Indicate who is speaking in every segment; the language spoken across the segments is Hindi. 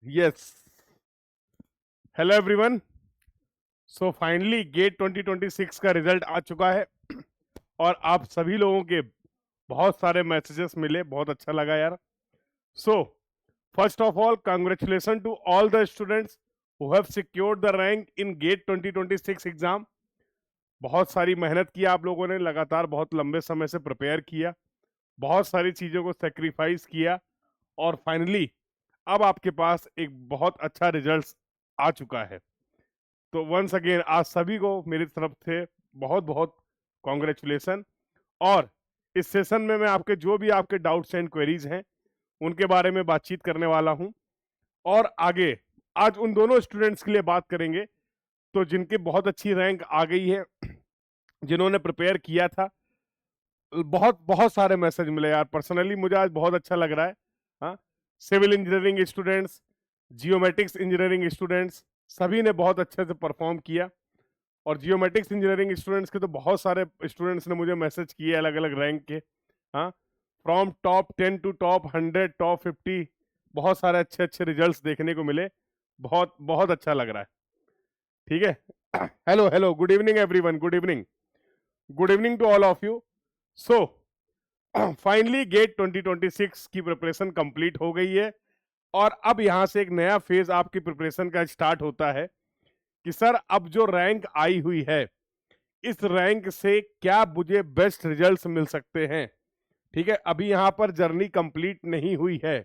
Speaker 1: Yes, hello everyone. सो फाइनली गेट 2026 का रिजल्ट आ चुका है और आप सभी लोगों के बहुत सारे मैसेजेस मिले, बहुत अच्छा लगा यार। So first of all congratulation to all the students who have secured the rank in GATE 2026 exam. बहुत सारी मेहनत की आप लोगों ने, लगातार बहुत लंबे समय से प्रिपेयर किया, बहुत सारी चीज़ों को सेक्रीफाइस किया और फाइनली अब आपके पास एक बहुत अच्छा रिजल्ट आ चुका है। तो वंस अगेन आज सभी को मेरी तरफ से बहुत बहुत कॉन्ग्रेचुलेसन। और इस सेशन में मैं आपके जो भी आपके डाउट्स एंड क्वेरीज हैं उनके बारे में बातचीत करने वाला हूं। और आगे आज उन दोनों स्टूडेंट्स के लिए बात करेंगे तो जिनकी बहुत अच्छी रैंक आ गई है, जिन्होंने प्रिपेयर किया था। बहुत बहुत सारे मैसेज मिले यार, पर्सनली मुझे आज बहुत अच्छा लग रहा है। हाँ, civil engineering students, geomatics engineering students, सभी ने बहुत अच्छे से परफॉर्म किया। और जियोमेटिक्स इंजीनियरिंग स्टूडेंट्स के तो बहुत सारे स्टूडेंट्स ने मुझे मैसेज किए अलग अलग रैंक के। हाँ, from top 10 to top 100, top 50, बहुत सारे अच्छे अच्छे रिजल्ट्स देखने को मिले। बहुत बहुत अच्छा लग रहा है। ठीक है। Hello hello, good evening everyone, good evening, good evening to all of you. So finally GATE 2026 की प्रिपरेशन कंप्लीट हो गई है और अब यहां से एक नया फेज आपकी प्रिपरेशन का स्टार्ट होता है कि सर अब जो रैंक आई हुई है, इस रैंक से क्या मुझे बेस्ट रिजल्ट्स मिल सकते हैं। ठीक है, अभी यहां पर जर्नी कंप्लीट नहीं हुई है।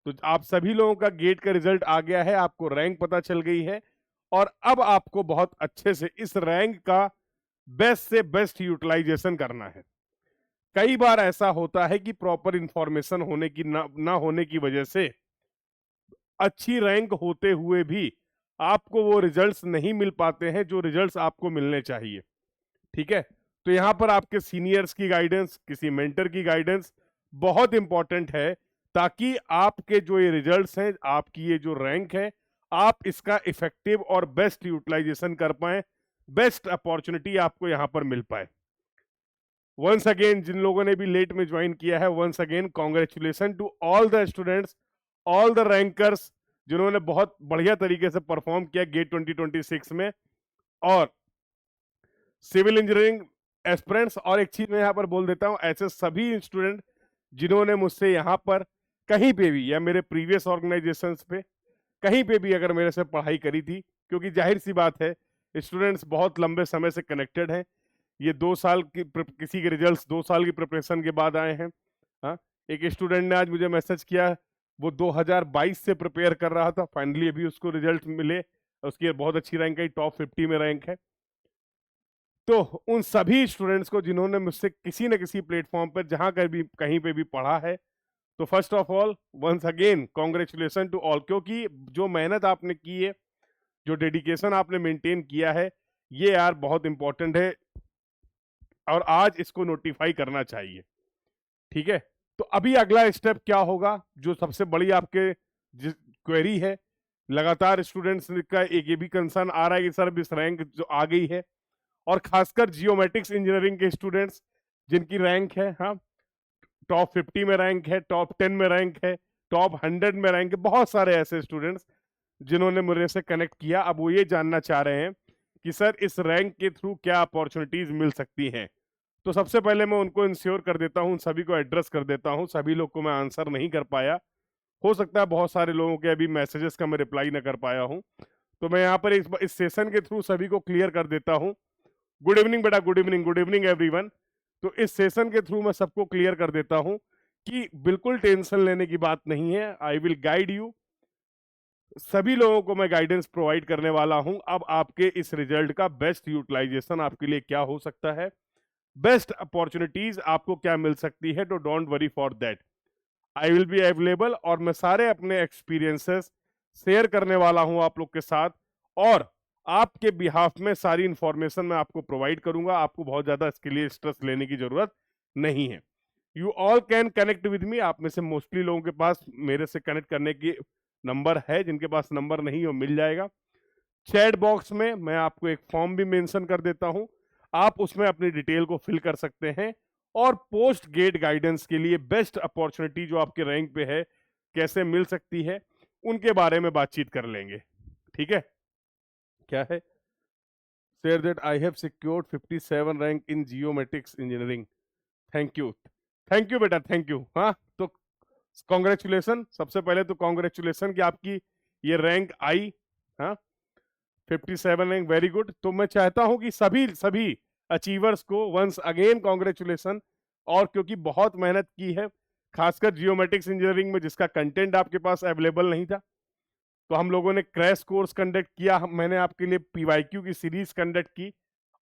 Speaker 1: तो आप सभी लोगों का गेट का रिजल्ट आ गया है, आपको रैंक पता चल गई है और अब आपको बहुत अच्छे से इस रैंक का बेस्ट से बेस्ट यूटिलाइजेशन करना है। कई बार ऐसा होता है कि प्रॉपर इंफॉर्मेशन होने की ना होने की वजह से अच्छी रैंक होते हुए भी आपको वो रिजल्ट्स नहीं मिल पाते हैं जो रिजल्ट्स आपको मिलने चाहिए। ठीक है, तो यहां पर आपके सीनियर्स की गाइडेंस, किसी मेंटर की गाइडेंस बहुत इंपॉर्टेंट है, ताकि आपके जो ये रिजल्ट्स हैं, आपकी ये जो रैंक है, आप इसका इफेक्टिव और बेस्ट यूटिलाइजेशन कर पाए, बेस्ट अपॉर्चुनिटी आपको यहां पर मिल पाए। वंस अगेन जिन लोगों ने भी लेट में ज्वाइन किया है, once again congratulation to all the students, all the rankers, जिन्होंने बहुत बढ़िया तरीके से परफॉर्म किया गेट 2026 में। और सिविल इंजीनियरिंग एस्पिरेंट्स, और एक चीज मैं यहाँ पर बोल देता हूँ, ऐसे सभी स्टूडेंट जिन्होंने मुझसे यहाँ पर कहीं पे भी या मेरे प्रीवियस ऑर्गेनाइजेशंस पे कहीं पे भी अगर मेरे से पढ़ाई करी थी, क्योंकि जाहिर सी बात है स्टूडेंट्स बहुत लंबे समय से कनेक्टेड हैं। ये 2 साल की किसी के रिजल्ट्स 2 साल की प्रिपरेशन के बाद आए हैं। हाँ, एक स्टूडेंट ने आज मुझे मैसेज किया, वो 2022 से प्रिपेयर कर रहा था, फाइनली अभी उसको रिजल्ट मिले, उसकी बहुत अच्छी रैंक आई, टॉप 50 में रैंक है। तो उन सभी स्टूडेंट्स को जिन्होंने मुझसे किसी न किसी प्लेटफॉर्म पर जहां कहीं पे भी पढ़ा है, तो first of all once again congratulation to all, क्योंकि जो मेहनत आपने की है, जो डेडिकेशन आपने मेंटेन किया है, ये यार बहुत इंपॉर्टेंट है और आज इसको नोटिफाई करना चाहिए। ठीक है, तो अभी अगला स्टेप क्या होगा, जो सबसे बड़ी आपके क्वेरी है, लगातार स्टूडेंट्स का एक ये भी कंसर्न आ रहा है कि सर इस रैंक जो आ गई है, और खासकर जियोमेटिक्स इंजीनियरिंग के स्टूडेंट्स जिनकी रैंक है, हाँ, टॉप 50 में रैंक है, टॉप 10 में रैंक है, टॉप 100 में रैंक है, बहुत सारे ऐसे स्टूडेंट्स जिन्होंने मुझे से कनेक्ट किया, अब वो ये जानना चाह रहे हैं कि सर इस रैंक के थ्रू क्या अपॉर्चुनिटीज मिल सकती हैं। तो सबसे पहले मैं उनको इंश्योर कर देता हूं, सभी को एड्रेस कर देता हूं। सभी लोग को मैं आंसर नहीं कर पाया, हो सकता है बहुत सारे लोगों के अभी मैसेजेस का मैं रिप्लाई ना कर पाया हूं, तो मैं यहाँ पर इस सेशन के थ्रू सभी को क्लियर कर देता हूं। गुड इवनिंग बेटा, good evening, good evening everyone. तो इस सेशन के थ्रू मैं सबको क्लियर कर देता हूं कि बिल्कुल टेंशन लेने की बात नहीं है, आई विल गाइड यू। सभी लोगों को मैं गाइडेंस प्रोवाइड करने वाला हूं। अब आपके इस रिजल्ट का बेस्ट यूटिलाइजेशन आपके लिए क्या हो सकता है, बेस्ट अपॉर्चुनिटीज आपको क्या मिल सकती है, तो don't worry for that, I will be available. और मैं सारे अपने एक्सपीरियंसेस शेयर करने वाला हूं आप लोग के साथ, और आपके बिहाफ में सारी इंफॉर्मेशन मैं आपको प्रोवाइड करूंगा। आपको बहुत ज्यादा इसके लिए स्ट्रेस लेने की जरूरत नहीं है। You all can connect with मी। आप में से मोस्टली लोगों के पास मेरे से कनेक्ट करने की नंबर है, जिनके पास नंबर नहीं वो मिल जाएगा। चैट बॉक्स में मैं आपको एक फॉर्म भी मेंशन कर देता हूं, आप उसमें अपनी डिटेल को फिल कर सकते हैं। और पोस्ट गेट गाइडेंस के लिए बेस्ट अपॉर्चुनिटी जो आपके रैंक पे है कैसे मिल सकती है, उनके बारे में बातचीत कर लेंगे। ठीक है, क्या है, share that I have secured 57 rank in geometrics engineering. Thank you बेटा, थैंक यू। हाँ, तो कॉन्ग्रेचुलेसन, सबसे पहले तो कॉन्ग्रेचुलेसन कि आपकी ये रैंक आई। हाँ, 57 रैंक, वेरी गुड। तो मैं चाहता हूं कि सभी सभी अचीवर्स को वंस अगेन कॉन्ग्रेचुलेसन, और क्योंकि बहुत मेहनत की है, खासकर जियोमेट्रिक्स इंजीनियरिंग में जिसका कंटेंट आपके पास अवेलेबल नहीं था, तो हम लोगों ने क्रैश कोर्स कंडक्ट किया, मैंने आपके लिए पीवाईक्यू की सीरीज कंडक्ट की,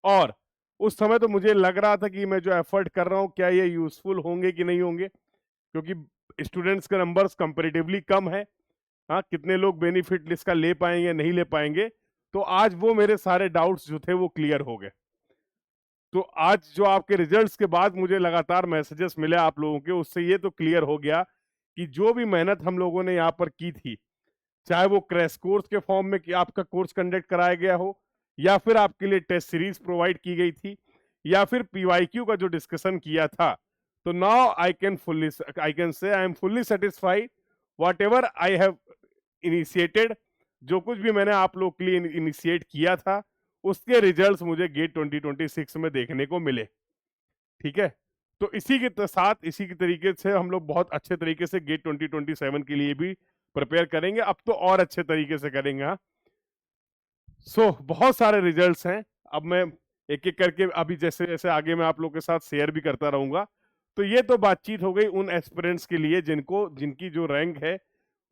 Speaker 1: और उस समय तो मुझे लग रहा था कि मैं जो एफर्ट कर रहा हूं क्या ये यूजफुल होंगे कि नहीं होंगे, क्योंकि स्टूडेंट्स के नंबर्स कंपेरेटिवली कम है। हाँ, कितने लोग बेनिफिट इसका ले पाएंगे नहीं ले पाएंगे, तो आज वो मेरे सारे डाउट्स जो थे वो क्लियर हो गए। तो आज जो आपके रिजल्ट्स के बाद मुझे लगातार मैसेजेस मिले आप लोगों के, उससे ये तो क्लियर हो गया कि जो भी मेहनत हम लोगों ने यहाँ पर की थी, चाहे वो क्रैश कोर्स के फॉर्म में कि आपका कोर्स कंडक्ट कराया गया हो, या फिर आपके लिए टेस्ट सीरीज प्रोवाइड की गई थी, या फिर पीवाईक्यू का जो डिस्कशन किया था, तो now I can say I am fully satisfied what ever I have initiated. जो कुछ भी मैंने आप लोग के लिए इनिशिएट किया था, उसके रिजल्ट्स मुझे गेट 2026 में देखने को मिले। ठीक है, तो इसी के साथ इसी के तरीके से हम लोग बहुत अच्छे तरीके से गेट 2027 के लिए भी प्रिपेयर करेंगे। अब तो और अच्छे तरीके से करेंगे। हाँ, बहुत सारे रिजल्ट्स हैं। अब मैं एक एक करके अभी जैसे जैसे आगे मैं आप लोग के साथ शेयर भी करता रहूंगा। तो ये तो बातचीत हो गई उन एस्पिरेंट्स के लिए जिनकी जो रैंक है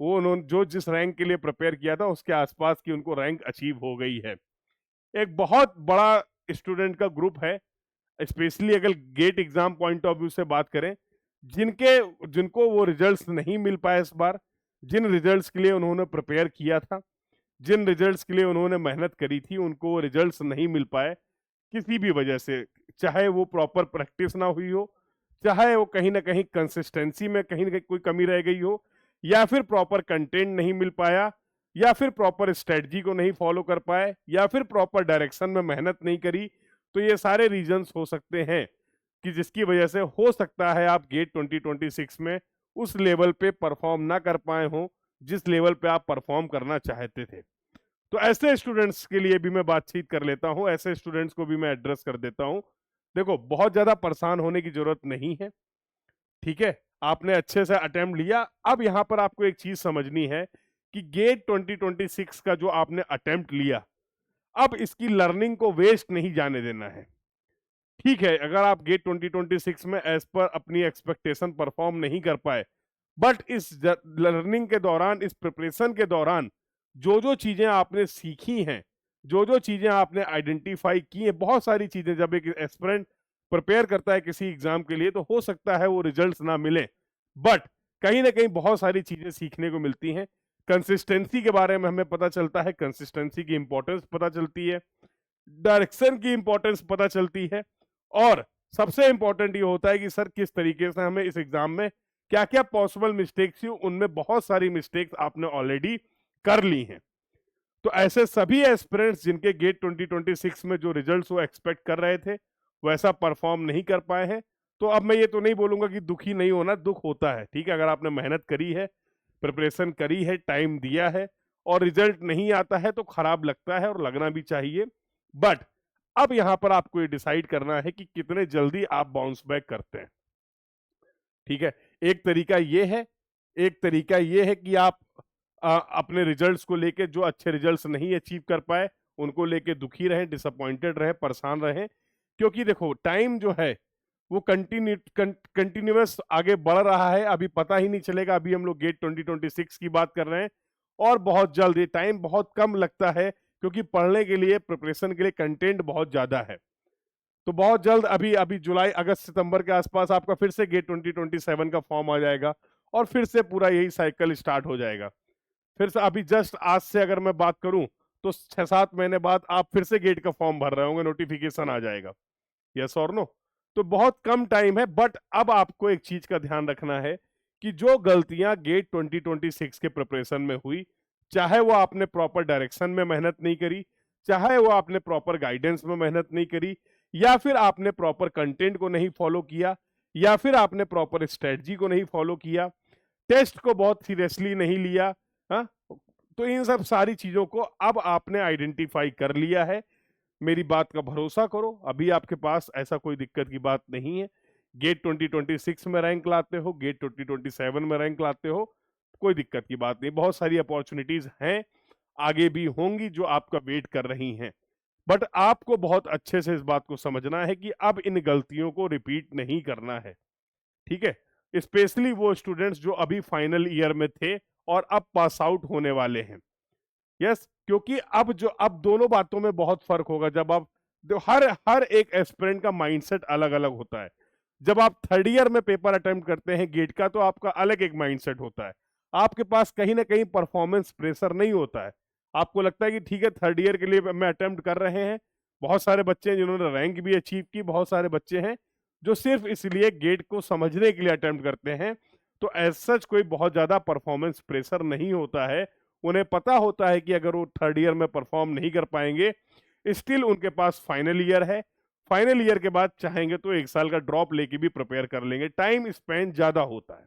Speaker 1: वो उन्होंने जो जिस रैंक के लिए प्रिपेयर किया था उसके आसपास की उनको रैंक अचीव हो गई है। एक बहुत बड़ा स्टूडेंट का ग्रुप है, स्पेशली अगर GATE exam point of view से बात करें, जिनको वो रिजल्ट्स नहीं मिल पाए इस बार, जिन रिजल्ट्स के लिए उन्होंने प्रिपेयर किया था, जिन रिजल्ट्स के लिए उन्होंने मेहनत करी थी, उनको वो रिजल्ट्स नहीं मिल पाए किसी भी वजह से। चाहे वो प्रॉपर प्रैक्टिस ना हुई हो, चाहे वो कहीं ना कहीं कंसिस्टेंसी में कहीं ना कहीं कोई कमी रह गई हो, या फिर प्रॉपर कंटेंट नहीं मिल पाया, या फिर प्रॉपर स्ट्रेटजी को नहीं फॉलो कर पाए, या फिर प्रॉपर डायरेक्शन में मेहनत नहीं करी। तो ये सारे रीजंस हो सकते हैं कि जिसकी वजह से हो सकता है आप गेट 2026 में उस लेवल पे परफॉर्म ना कर पाए हो जिस लेवल पे आप परफॉर्म करना चाहते थे। तो ऐसे स्टूडेंट्स के लिए भी मैं बातचीत कर लेता हूं, ऐसे स्टूडेंट्स को भी मैं एड्रेस कर देता हूं। देखो, बहुत ज्यादा परेशान होने की जरूरत नहीं है। ठीक है, आपने अच्छे से अटेम्प्ट लिया। अब यहां पर आपको एक चीज समझनी है कि गेट 2026 का जो आपने अटेम्प्ट लिया, अब इसकी लर्निंग को वेस्ट नहीं जाने देना है। ठीक है, अगर आप गेट 2026 में एज पर अपनी एक्सपेक्टेशन परफॉर्म नहीं कर पाए, बट इस लर्निंग के दौरान, इस प्रिपरेशन के दौरान जो जो चीजें आपने सीखी हैं, जो जो चीजें आपने आइडेंटिफाई की हैं, बहुत सारी चीजें जब एक एस्पिरेंट प्रिपेयर करता है किसी एग्जाम के लिए, तो हो सकता है वो रिजल्ट्स ना मिले, बट कहीं ना कहीं बहुत सारी चीजें सीखने को मिलती हैं। कंसिस्टेंसी के बारे में हमें पता चलता है, कंसिस्टेंसी की इंपॉर्टेंस पता चलती है, डायरेक्शन की इंपॉर्टेंस पता चलती है, और सबसे इंपॉर्टेंट ये होता है कि सर किस तरीके से हमें इस एग्जाम में क्या क्या पॉसिबल मिस्टेक्स थी, उनमें बहुत सारी मिस्टेक्स आपने ऑलरेडी कर ली हैं। तो ऐसे सभी एस्पिरेंट्स जिनके गेट 2026 में जो रिजल्ट्स वो एक्सपेक्ट कर रहे थे वैसा परफॉर्म नहीं कर पाए हैं, तो अब मैं ये तो नहीं बोलूंगा कि दुखी नहीं होना, दुख होता है। ठीक है, अगर आपने मेहनत करी है, प्रिपरेशन करी है, टाइम दिया है, और रिजल्ट नहीं आता है तो खराब लगता है और लगना भी चाहिए। बट अब यहां पर आपको ये डिसाइड करना है कि कितने जल्दी आप बाउंस बैक करते हैं। ठीक है, एक तरीका ये है, एक तरीका ये है कि आप अपने रिजल्ट्स को लेके, जो अच्छे रिजल्ट्स नहीं अचीव कर पाए उनको लेके दुखी रहें, डिसअपॉइंटेड रहें, परेशान रहें, क्योंकि देखो टाइम जो है वो कंटिन्यूअस आगे बढ़ रहा है। अभी पता ही नहीं चलेगा, अभी हम लोग गेट 2026 की बात कर रहे हैं, और बहुत जल्द, ये टाइम बहुत कम लगता है क्योंकि पढ़ने के लिए, प्रिपरेशन के लिए कंटेंट बहुत ज्यादा है। तो बहुत जल्द, अभी अभी जुलाई अगस्त सितंबर के आसपास आपका फिर से गेट 2027 का फॉर्म आ जाएगा, और फिर से पूरा यही साइकिल स्टार्ट हो जाएगा। फिर से अभी जस्ट आज से अगर मैं बात करूं तो 6-7 महीने बाद आप फिर से गेट का फॉर्म भर रहे होंगे, नोटिफिकेशन आ जाएगा, यस और नो। तो बहुत कम टाइम है, बट अब आपको एक चीज का ध्यान रखना है कि जो गलतियां गेट 2026 के प्रिपरेशन में हुई, चाहे वो आपने प्रॉपर डायरेक्शन में मेहनत नहीं करी, चाहे वो आपने प्रॉपर गाइडेंस में मेहनत नहीं करी, या फिर आपने प्रॉपर कंटेंट को नहीं फॉलो किया, या फिर आपने प्रॉपर स्ट्रेटजी को नहीं फॉलो किया, टेस्ट को बहुत सीरियसली नहीं लिया, हाँ, तो इन सब सारी चीजों को अब आपने आइडेंटिफाई कर लिया है, मेरी बात का भरोसा करो, अभी आपके पास ऐसा कोई दिक्कत की बात नहीं है। गेट 2026 में रैंक लाते हो, गेट 2027 में रैंक लाते हो, कोई दिक्कत की बात नहीं, बहुत सारी अपॉर्चुनिटीज हैं, आगे भी होंगी जो आपका वेट कर रही हैं। बट आपको बहुत अच्छे से इस बात को समझना है कि अब इन गलतियों को रिपीट नहीं करना है, ठीक है। स्पेशली वो स्टूडेंट्स जो अभी फाइनल ईयर में थे और अब पास आउट होने वाले हैं। यस, क्योंकि अब दोनों बातों में बहुत फर्क होगा। जब आप हर हर एक एस्पिरेंट का माइंडसेट अलग अलग होता है। जब आप थर्ड ईयर में पेपर अटेम्प्ट करते हैं गेट का, तो आपका अलग एक माइंडसेट होता है, आपके पास कहीं ना कहीं परफॉर्मेंस प्रेशर नहीं होता है। आपको लगता है कि ठीक है, थर्ड ईयर के लिए मैं अटेम्प्ट कर रहे हैं। बहुत सारे बच्चे हैं जिन्होंने रैंक भी अचीव की, बहुत सारे बच्चे हैं जो सिर्फ इसलिए गेट को समझने के लिए अटेम्प्ट करते हैं। तो एज सच कोई बहुत ज्यादा परफॉर्मेंस प्रेशर नहीं होता है। उन्हें पता होता है कि अगर वो थर्ड ईयर में परफॉर्म नहीं कर पाएंगे, स्टिल उनके पास फाइनल ईयर है, फाइनल ईयर के बाद चाहेंगे तो एक साल का ड्रॉप लेके भी प्रिपेयर कर लेंगे, टाइम स्पेंड ज्यादा होता है।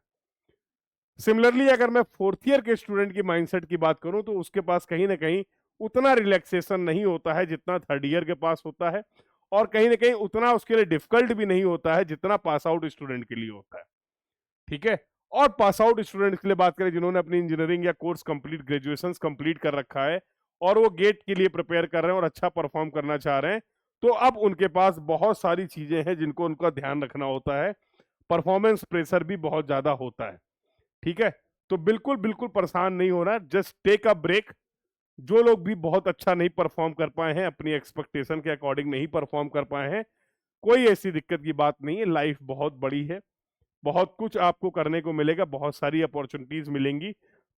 Speaker 1: सिमिलरली अगर मैं फोर्थ ईयर के स्टूडेंट की माइंडसेट की बात करूं, तो उसके पास कहीं ना कहीं उतना रिलैक्सेशन नहीं होता है जितना थर्ड ईयर के पास होता है, और कहीं ना कहीं उतना उसके लिए डिफिकल्ट भी नहीं होता है जितना पास आउट स्टूडेंट के लिए होता है, ठीक है। और पास आउट स्टूडेंट्स के लिए बात करें जिन्होंने अपनी इंजीनियरिंग या कोर्स कंप्लीट, ग्रेजुएशन कंप्लीट कर रखा है और वो गेट के लिए प्रिपेयर कर रहे हैं और अच्छा परफॉर्म करना चाह रहे हैं, तो अब उनके पास बहुत सारी चीजें हैं जिनको उनका ध्यान रखना होता है। परफॉर्मेंस प्रेशर भी बहुत ज्यादा होता है, ठीक है। तो बिल्कुल बिल्कुल परेशान नहीं होना, जस्ट टेक अ ब्रेक। जो लोग भी बहुत अच्छा नहीं परफॉर्म कर पाए हैं, अपनी एक्सपेक्टेशन के अकॉर्डिंग नहीं परफॉर्म कर पाए हैं, कोई ऐसी दिक्कत की बात नहीं है। लाइफ बहुत बड़ी है, बहुत कुछ आपको करने को मिलेगा, बहुत सारी अपॉर्चुनिटीज मिलेंगी।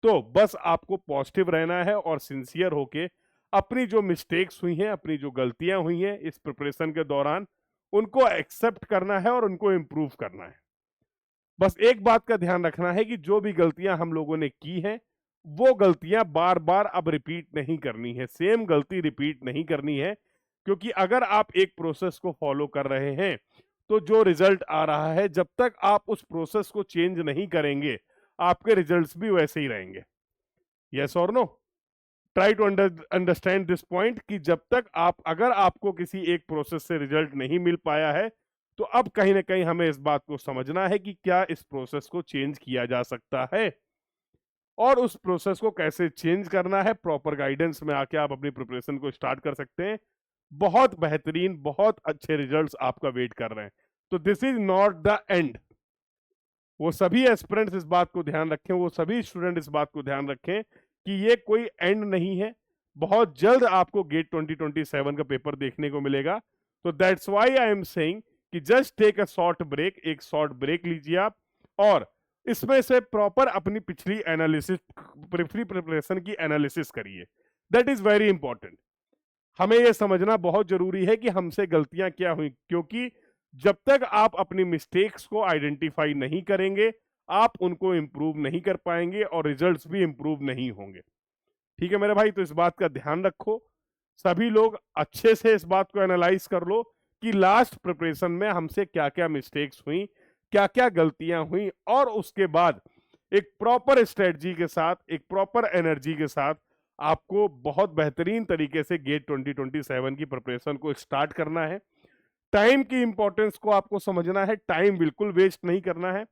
Speaker 1: तो बस आपको पॉजिटिव रहना है और सिंसियर होके अपनी जो मिस्टेक्स हुई हैं, अपनी जो गलतियां हुई हैं इस प्रिपरेशन के दौरान, उनको एक्सेप्ट करना है और उनको इम्प्रूव करना है। बस एक बात का ध्यान रखना है कि जो भी गलतियां हम लोगों ने की हैं, वो गलतियां बार बार अब रिपीट नहीं करनी है, सेम गलती रिपीट नहीं करनी है। क्योंकि अगर आप एक प्रोसेस को फॉलो कर रहे हैं, तो जो रिजल्ट आ रहा है, जब तक आप उस प्रोसेस को चेंज नहीं करेंगे, आपके रिजल्ट्स भी वैसे ही रहेंगे। यस और no? Try to understand this point कि जब तक अगर आपको किसी एक प्रोसेस से रिजल्ट नहीं मिल पाया है, तो अब कहीं ना कहीं हमें इस बात को समझना है कि क्या इस प्रोसेस को चेंज किया जा सकता है, और उस प्रोसेस को कैसे चेंज करना है। प्रॉपर गाइडेंस में आके आप अपनी प्रिपरेशन को स्टार्ट कर सकते हैं। बहुत बेहतरीन, बहुत अच्छे रिजल्ट्स आपका वेट कर रहे हैं। तो this is not the end. वो सभी एस्पिरेंट्स इस बात को ध्यान रखें, वो सभी स्टूडेंट इस बात को ध्यान रखें कि ये कोई एंड नहीं है। बहुत जल्द आपको गेट 2027 का पेपर देखने को मिलेगा। तो that's why I am saying कि just take a short break, एक शॉर्ट ब्रेक लीजिए आप, और इसमें से प्रॉपर अपनी पिछली एनालिसिस, पिछली प्रिपरेशन की एनालिसिस करिए। That is very important. हमें यह समझना बहुत जरूरी है कि हमसे गलतियां क्या हुई, क्योंकि जब तक आप अपनी मिस्टेक्स को आइडेंटिफाई नहीं करेंगे, आप उनको इंप्रूव नहीं कर पाएंगे और रिजल्ट्स भी इंप्रूव नहीं होंगे, ठीक है मेरे भाई। तो इस बात का ध्यान रखो, सभी लोग अच्छे से इस बात को एनालाइज कर लो कि लास्ट प्रिपरेशन में हमसे क्या क्या मिस्टेक्स हुई, क्या क्या गलतियां हुई, और उसके बाद एक प्रॉपर स्ट्रेटजी के साथ, एक प्रॉपर एनर्जी के साथ आपको बहुत बेहतरीन तरीके से गेट 2027 की प्रिपरेशन को स्टार्ट करना है। टाइम की इंपॉर्टेंस को आपको समझना है, टाइम बिल्कुल वेस्ट नहीं करना है,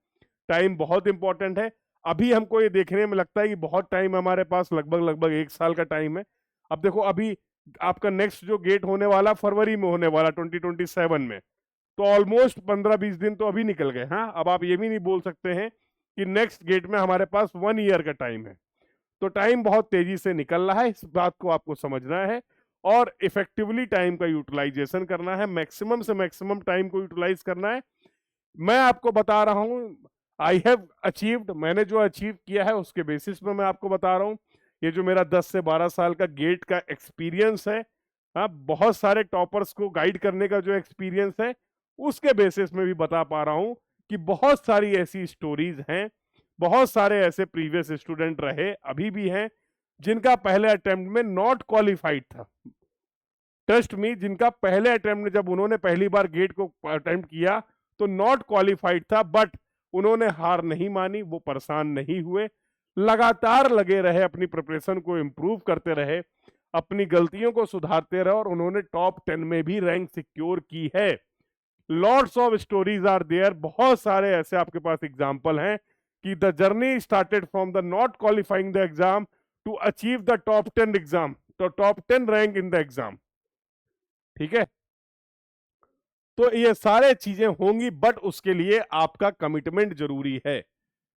Speaker 1: टाइम बहुत इंपॉर्टेंट है। अभी हमको ये देखने में लगता है कि बहुत टाइम हमारे पास, लगभग लगभग एक साल का टाइम है। अब देखो, अभी आपका नेक्स्ट जो गेट होने वाला फरवरी में होने वाला 2027 में, तो ऑलमोस्ट 15-20 दिन तो अभी निकल गए। हाँ, अब आप ये भी नहीं बोल सकते हैं कि नेक्स्ट गेट में हमारे पास 1 ईयर का टाइम है। तो टाइम बहुत तेजी से निकल रहा है, इस बात को आपको समझना है और इफेक्टिवली टाइम का यूटिलाइजेशन करना है, मैक्सिमम से मैक्सिमम टाइम को यूटिलाइज करना है। मैं आपको बता रहा हूं, आई हैव अचीव्ड, मैंने जो अचीव किया है उसके बेसिस पे मैं आपको बता रहा हूं। ये जो मेरा 10 से 12 साल का गेट का एक्सपीरियंस है, हाँ, बहुत सारे टॉपर्स को गाइड करने का जो एक्सपीरियंस है, उसके बेसिस में भी बता पा रहा हूं कि बहुत सारी ऐसी स्टोरीज हैं, बहुत सारे ऐसे प्रीवियस स्टूडेंट रहे, अभी भी हैं, जिनका पहले अटेम्प्ट में नॉट क्वालिफाइड था। ट्रस्ट मी, जिनका पहले अटेम्प्ट में, जब उन्होंने पहली बार गेट को अटेम्प्ट किया, तो नॉट क्वालिफाइड था, बट उन्होंने हार नहीं मानी, वो परेशान नहीं हुए। लगातार लगे रहे, अपनी प्रिपरेशन को इम्प्रूव करते रहे, अपनी गलतियों को सुधारते रहे, और उन्होंने टॉप 10 में भी रैंक सिक्योर की है। Lots of stories are there, बहुत सारे ऐसे आपके पास एग्जाम्पल हैं कि the journey started from the not qualifying the exam to achieve the top 10 exam, तो top 10 rank in the exam. ठीक है, तो ये सारे चीजें होंगी, बट उसके लिए आपका कमिटमेंट जरूरी है।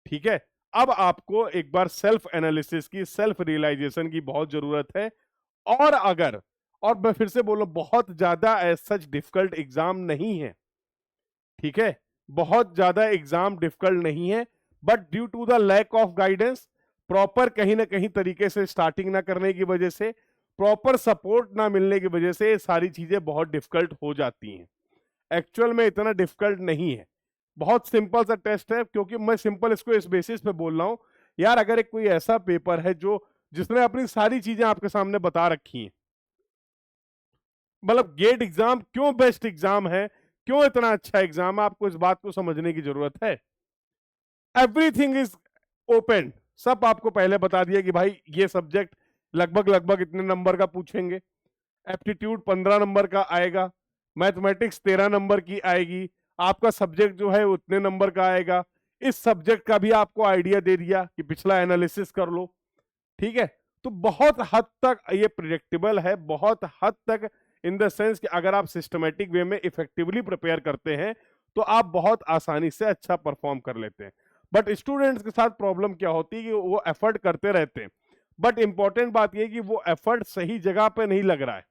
Speaker 1: ठीक है, अब आपको एक बार सेल्फ एनालिसिस की, सेल्फ रियलाइजेशन की बहुत जरूरत है। और अगर, और मैं फिर से बोलूं, बहुत ज्यादा एज सच डिफिकल्ट एग्जाम नहीं है। ठीक है, बहुत ज्यादा एग्जाम डिफिकल्ट नहीं है, but due to the lack of guidance, proper कहीं ना कहीं तरीके से स्टार्टिंग ना करने की वजह से, प्रॉपर सपोर्ट ना मिलने की वजह से, ये सारी चीजें बहुत डिफिकल्ट हो जाती हैं। एक्चुअल में इतना डिफिकल्ट नहीं है, बहुत सिंपल सा टेस्ट है। क्योंकि मैं सिंपल इसको इस बेसिस पे बोल रहा हूं, यार अगर एक कोई ऐसा पेपर है जो जिसने अपनी सारी चीजें आपके सामने बता रखी हैं, मतलब गेट एग्जाम क्यों बेस्ट एग्जाम है, क्यों इतना अच्छा एग्जाम है, आपको इस बात को समझने की जरूरत है। एवरीथिंग इज ओपन, सब आपको पहले बता दिया कि भाई ये सब्जेक्ट लगभग लगभग इतने नंबर का पूछेंगे, एप्टीट्यूड 15 नंबर का आएगा, मैथमेटिक्स 13 नंबर की आएगी, आपका सब्जेक्ट जो है उतने नंबर का आएगा। इस सब्जेक्ट का भी आपको आइडिया दे दिया कि पिछला एनालिसिस कर लो। ठीक है, तो बहुत हद तक ये प्रिडिक्टेबल है, बहुत हद तक इन द सेंस कि अगर आप सिस्टमेटिक वे में इफेक्टिवली प्रिपेयर करते हैं तो आप बहुत आसानी से अच्छा परफॉर्म कर लेते हैं। बट स्टूडेंट्स के साथ प्रॉब्लम क्या होती है कि वो एफर्ट करते रहते हैं, बट इंपॉर्टेंट बात यह कि वो एफर्ट सही जगह पे नहीं लग रहा है,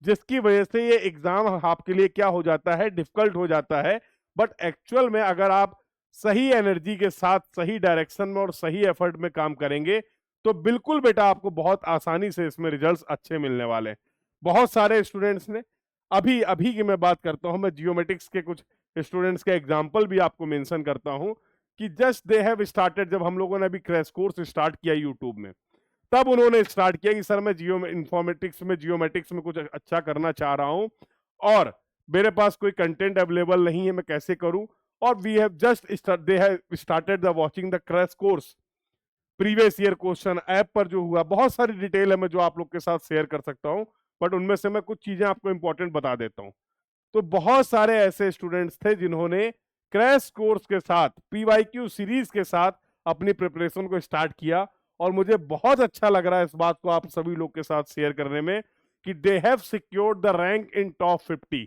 Speaker 1: जिसकी वजह से ये एग्जाम आपके लिए क्या हो जाता है, डिफिकल्ट हो जाता है। बट एक्चुअल में अगर आप सही एनर्जी के साथ, सही डायरेक्शन में और सही एफर्ट में काम करेंगे तो बिल्कुल बेटा आपको बहुत आसानी से इसमें रिजल्ट्स अच्छे मिलने वाले हैं। बहुत सारे स्टूडेंट्स ने, अभी अभी की मैं बात करता हूं, मैं जियोमेट्रिक्स के कुछ स्टूडेंट्स के एग्जाम्पल भी आपको मेंशन करता हूं कि जस्ट दे हैव स्टार्टेड, जब हम लोगों ने अभी क्रैश कोर्स स्टार्ट किया यूट्यूब में, तब उन्होंने स्टार्ट किया कि सर मैं जियोमेट्रिक्स में कुछ अच्छा करना चाह रहा हूं और मेरे पास कोई कंटेंट अवेलेबल नहीं है, मैं कैसे करूं। और we have just they have started the watching the crash course, previous year question app पर जो हुआ, बहुत सारी डिटेल है मैं जो आप लोग के साथ शेयर कर सकता हूं, बट उनमें से मैं कुछ चीजें आपको इंपॉर्टेंट बता देता हूं। तो बहुत सारे ऐसे स्टूडेंट्स थे जिन्होंने क्रैश कोर्स के साथ, पीवाईक्यू सीरीज के साथ अपनी प्रिपरेशन को स्टार्ट किया, और मुझे बहुत अच्छा लग रहा है इस बात को आप सभी लोग के साथ शेयर करने में कि दे have secured the rank in top 50।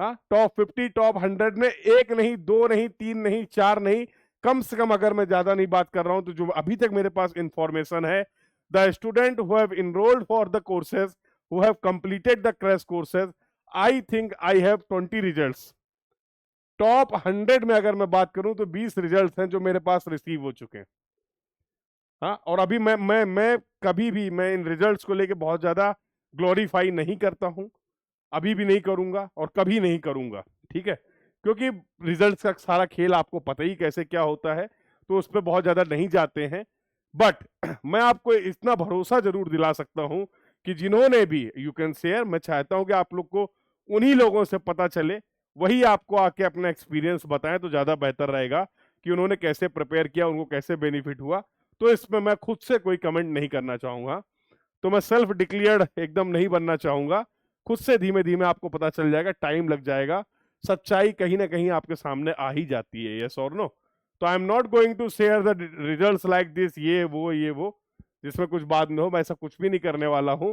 Speaker 1: Top 50, top 100 में एक नहीं, दो नहीं, तीन नहीं, चार नहीं, कम से कम, अगर मैं ज्यादा नहीं बात कर रहा हूं तो जो अभी तक मेरे पास इंफॉर्मेशन है, the student who have enrolled for the courses, who have completed the crash courses, I think I have 20 results. Top 100 में अगर मैं बात करूं तो 20 रिजल्ट्स हैं जो मेरे पास रिसीव हो चुके हैं। हाँ, और अभी मैं कभी भी मैं इन रिजल्ट्स को लेके बहुत ज्यादा ग्लोरीफाई नहीं करता हूं, अभी भी नहीं करूंगा और कभी नहीं करूंगा। ठीक है, क्योंकि रिजल्ट्स का सारा खेल आपको पता ही कैसे क्या होता है, तो उस पर बहुत ज्यादा नहीं जाते हैं। बट मैं आपको इतना भरोसा जरूर दिला सकता हूं कि जिन्होंने भी, यू कैन शेयर, मैं चाहता हूं कि आप लोग को उन्हीं लोगों से पता चले, वही आपको आके अपना एक्सपीरियंस बताएं तो ज्यादा बेहतर रहेगा कि उन्होंने कैसे प्रिपेयर किया, उनको कैसे बेनिफिट हुआ। तो इसमें मैं खुद से कोई कमेंट नहीं करना चाहूंगा, तो मैं सेल्फ डिक्लेयर्ड एकदम नहीं बनना चाहूंगा। खुद से धीमे धीमे आपको पता चल जाएगा, टाइम लग जाएगा, सच्चाई कहीं ना कहीं आपके सामने आ ही जाती है, यस और नो। तो I am not going to share the results like this, ये वो जिसमें कुछ बात न हो, मैं ऐसा कुछ भी नहीं करने वाला हूं।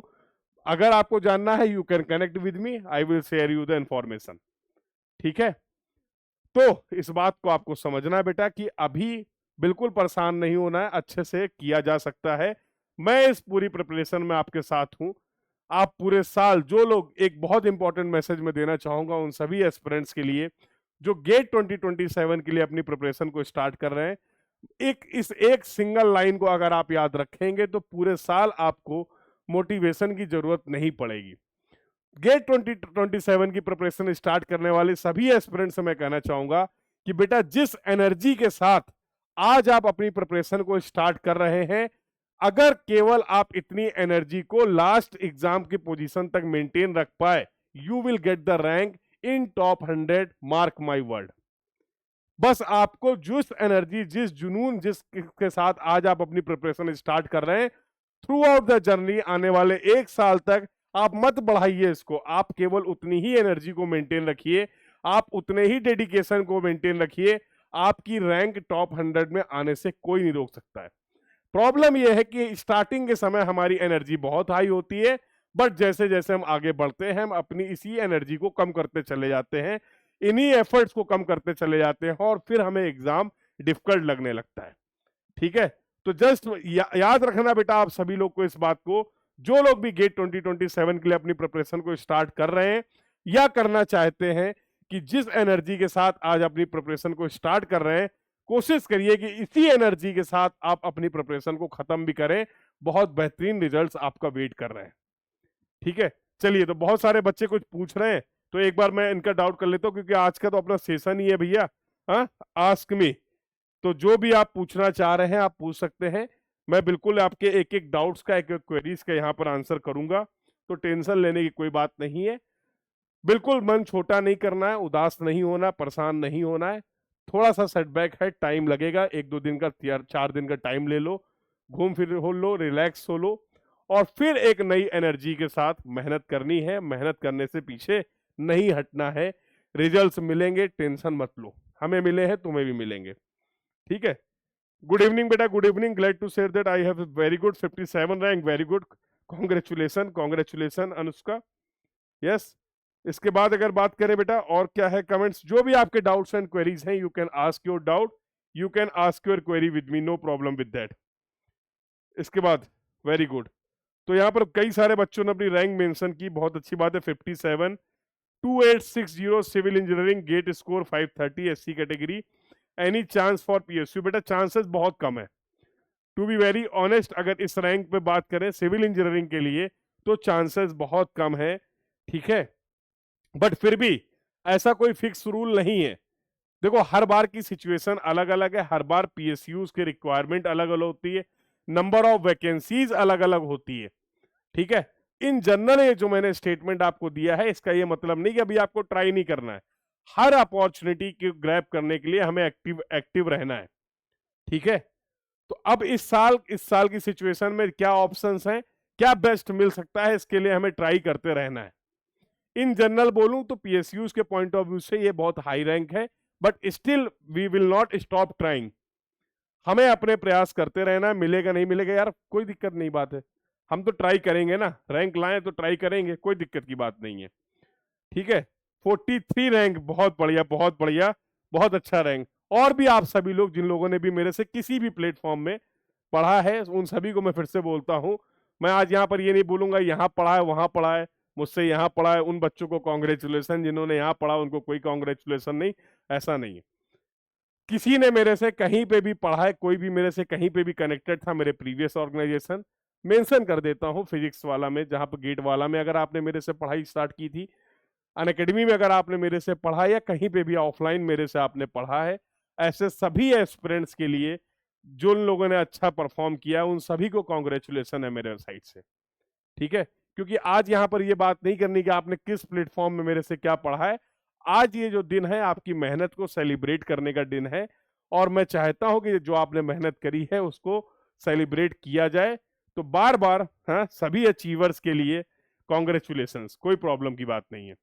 Speaker 1: अगर आपको जानना है, you can connect with me, I will share you the information. ठीक है, तो इस बात को आपको समझना है बेटा कि अभी बिल्कुल परेशान नहीं होना है, अच्छे से किया जा सकता है। मैं इस पूरी प्रिपरेशन में आपके साथ हूं। आप पूरे साल, जो लोग, एक बहुत इंपॉर्टेंट मैसेज में देना चाहूंगा उन सभी एस्पिरेंट्स के लिए जो गेट 2027 के लिए अपनी प्रिपरेशन को स्टार्ट कर रहे हैं, इस एक सिंगल लाइन को अगर आप याद रखेंगे तो पूरे साल आपको मोटिवेशन की जरूरत नहीं पड़ेगी। गेट 2027 की प्रिपरेशन स्टार्ट करने वाले सभी एस्पिरेंट्स से मैं कहना चाहूंगा कि बेटा जिस एनर्जी के साथ आज आप अपनी प्रिपरेशन को स्टार्ट कर रहे हैं, अगर केवल आप इतनी एनर्जी को लास्ट एग्जाम की पोजीशन तक मेंटेन रख पाए, you will get the rank in top 100, mark my word. बस आपको जिस एनर्जी, जिस जुनून, के साथ आज आप अपनी प्रिपरेशन स्टार्ट कर रहे हैं, थ्रू आउट द जर्नी आने वाले 1 साल तक आप मत बढ़ाइए इसको। आप केवल उतनी ही एनर्जी को मेंटेन रखिए, आप उतने ही डेडिकेशन को मेंटेन रखिए। आपकी रैंक टॉप 100 में आने से कोई नहीं रोक सकता है। प्रॉब्लम यह है कि स्टार्टिंग के समय हमारी एनर्जी बहुत हाई होती है, बट जैसे जैसे हम आगे बढ़ते हैं हम अपनी इसी एनर्जी को कम करते चले जाते हैं, इन्हीं एफर्ट्स को कम करते चले जाते हैं, और फिर हमें एग्जाम डिफिकल्ट लगने लगता है। ठीक है, तो जस्ट याद रखना बेटा आप सभी लोग को इस बात को, जो लोग भी गेट 2027 के लिए अपनी प्रिपरेशन को स्टार्ट कर रहे हैं या करना चाहते हैं, कि जिस एनर्जी के साथ आज अपनी प्रिपरेशन को स्टार्ट कर रहे हैं, कोशिश करिए कि इसी एनर्जी के साथ आप अपनी प्रिपरेशन को खत्म भी करें। बहुत बेहतरीन रिजल्ट्स आपका वेट कर रहे हैं। ठीक है, चलिए, तो बहुत सारे बच्चे कुछ पूछ रहे हैं, तो एक बार मैं इनका डाउट कर लेता हूं, क्योंकि आज का तो अपना सेशन ही है भैया, हाँ, आस्क मी। तो जो भी आप पूछना चाह रहे हैं आप पूछ सकते हैं। मैं बिल्कुल आपके एक एक डाउट्स का, एक एक क्वेरीज का यहाँ पर आंसर करूंगा, तो टेंशन लेने की कोई बात नहीं है। बिल्कुल मन छोटा नहीं करना है, उदास नहीं होना, परेशान नहीं होना है। थोड़ा सा सेटबैक है, टाइम लगेगा, 1-2 दिन का, 4 दिन का टाइम ले लो, घूम फिर हो लो, रिलैक्स हो लो, और फिर एक नई एनर्जी के साथ मेहनत करनी है। मेहनत करने से पीछे नहीं हटना है, रिजल्ट्स मिलेंगे, टेंशन मत लो। हमें मिले हैं, तुम्हें भी मिलेंगे। ठीक है, गुड इवनिंग बेटा, good evening. Glad to share that I have very good 57 rank, very good, congratulation, congratulation Anushka. Yes, इसके बाद अगर बात करें बेटा और क्या है कमेंट्स, जो भी आपके डाउट्स एंड क्वेरीज हैं, you can ask your doubt, you can ask your query with me, no problem with that. इसके बाद वेरी गुड, तो यहाँ पर कई सारे बच्चों ने अपनी रैंक मेंशन की, बहुत अच्छी बात है। 57, 2860 civil engineering, GATE score 530, SC category, any chance for PSU? बेटा चांसेस बहुत कम है, टू बी वेरी ऑनेस्ट। अगर इस रैंक पे बात करें सिविल इंजीनियरिंग के लिए, तो चांसेस बहुत कम है। ठीक है, बट फिर भी ऐसा कोई फिक्स रूल नहीं है। देखो, हर बार की सिचुएशन अलग अलग है, हर बार पीएसयूज की रिक्वायरमेंट अलग अलग होती है, नंबर ऑफ वैकेंसीज अलग अलग होती है। ठीक है, इन जनरल ये जो मैंने स्टेटमेंट आपको दिया है, इसका ये मतलब नहीं कि अभी आपको ट्राई नहीं करना है। हर अपॉर्चुनिटी को ग्रैब करने के लिए हमें एक्टिव रहना है। ठीक है, तो अब इस साल की सिचुएशन में क्या ऑप्शंस हैं, क्या बेस्ट मिल सकता है, इसके लिए हमें ट्राई करते रहना है। इन जनरल बोलूं तो पीएसयूज के पॉइंट ऑफ व्यू से ये बहुत हाई रैंक है, but still we will not stop trying. हमें अपने प्रयास करते रहना, मिलेगा नहीं मिलेगा यार कोई दिक्कत नहीं, बात है, हम तो ट्राई करेंगे ना, रैंक लाएं तो ट्राई करेंगे, कोई दिक्कत की बात नहीं है। ठीक है, 43 रैंक, बहुत बढ़िया, बहुत बढ़िया, बहुत अच्छा रैंक। और भी आप सभी लोग जिन लोगों ने भी मेरे से किसी भी प्लेटफॉर्म में पढ़ा है, उन सभी को मैं फिर से बोलता हूं, मैं आज यहाँ पर ये नहीं बोलूंगा यहाँ पढ़ा है वहां पढ़ा है, मुझसे यहाँ पढ़ा है, उन बच्चों को कॉन्ग्रेचुलेसन, जिन्होंने यहाँ पढ़ा उनको कोई कॉन्ग्रेचुलेसन नहीं, ऐसा नहीं है। किसी ने मेरे से कहीं पे भी पढ़ा है, कोई भी मेरे से कहीं पे भी कनेक्टेड था मेरे प्रीवियस ऑर्गेनाइजेशन, मेंशन कर देता हूं, फिजिक्स वाला में, जहां पर गेट वाला में अगर आपने मेरे से पढ़ाई स्टार्ट की थी, अनअकैडमी में अगर आपने मेरे से पढ़ा, या कहीं पे भी ऑफलाइन मेरे से आपने पढ़ा है, ऐसे सभी एस्पिरेंट्स के लिए जो लोगों ने अच्छा परफॉर्म किया, उन सभी को कॉन्ग्रेचुलेसन है मेरे साइड से। ठीक है, क्योंकि आज यहाँ पर ये बात नहीं करनी कि आपने किस प्लेटफॉर्म में मेरे से क्या पढ़ा है। आज ये जो दिन है आपकी मेहनत को सेलिब्रेट करने का दिन है, और मैं चाहता हूं कि जो आपने मेहनत करी है उसको सेलिब्रेट किया जाए। तो बार बार, हाँ, सभी अचीवर्स के लिए कॉन्ग्रेचुलेशंस, कोई प्रॉब्लम की बात नहीं है।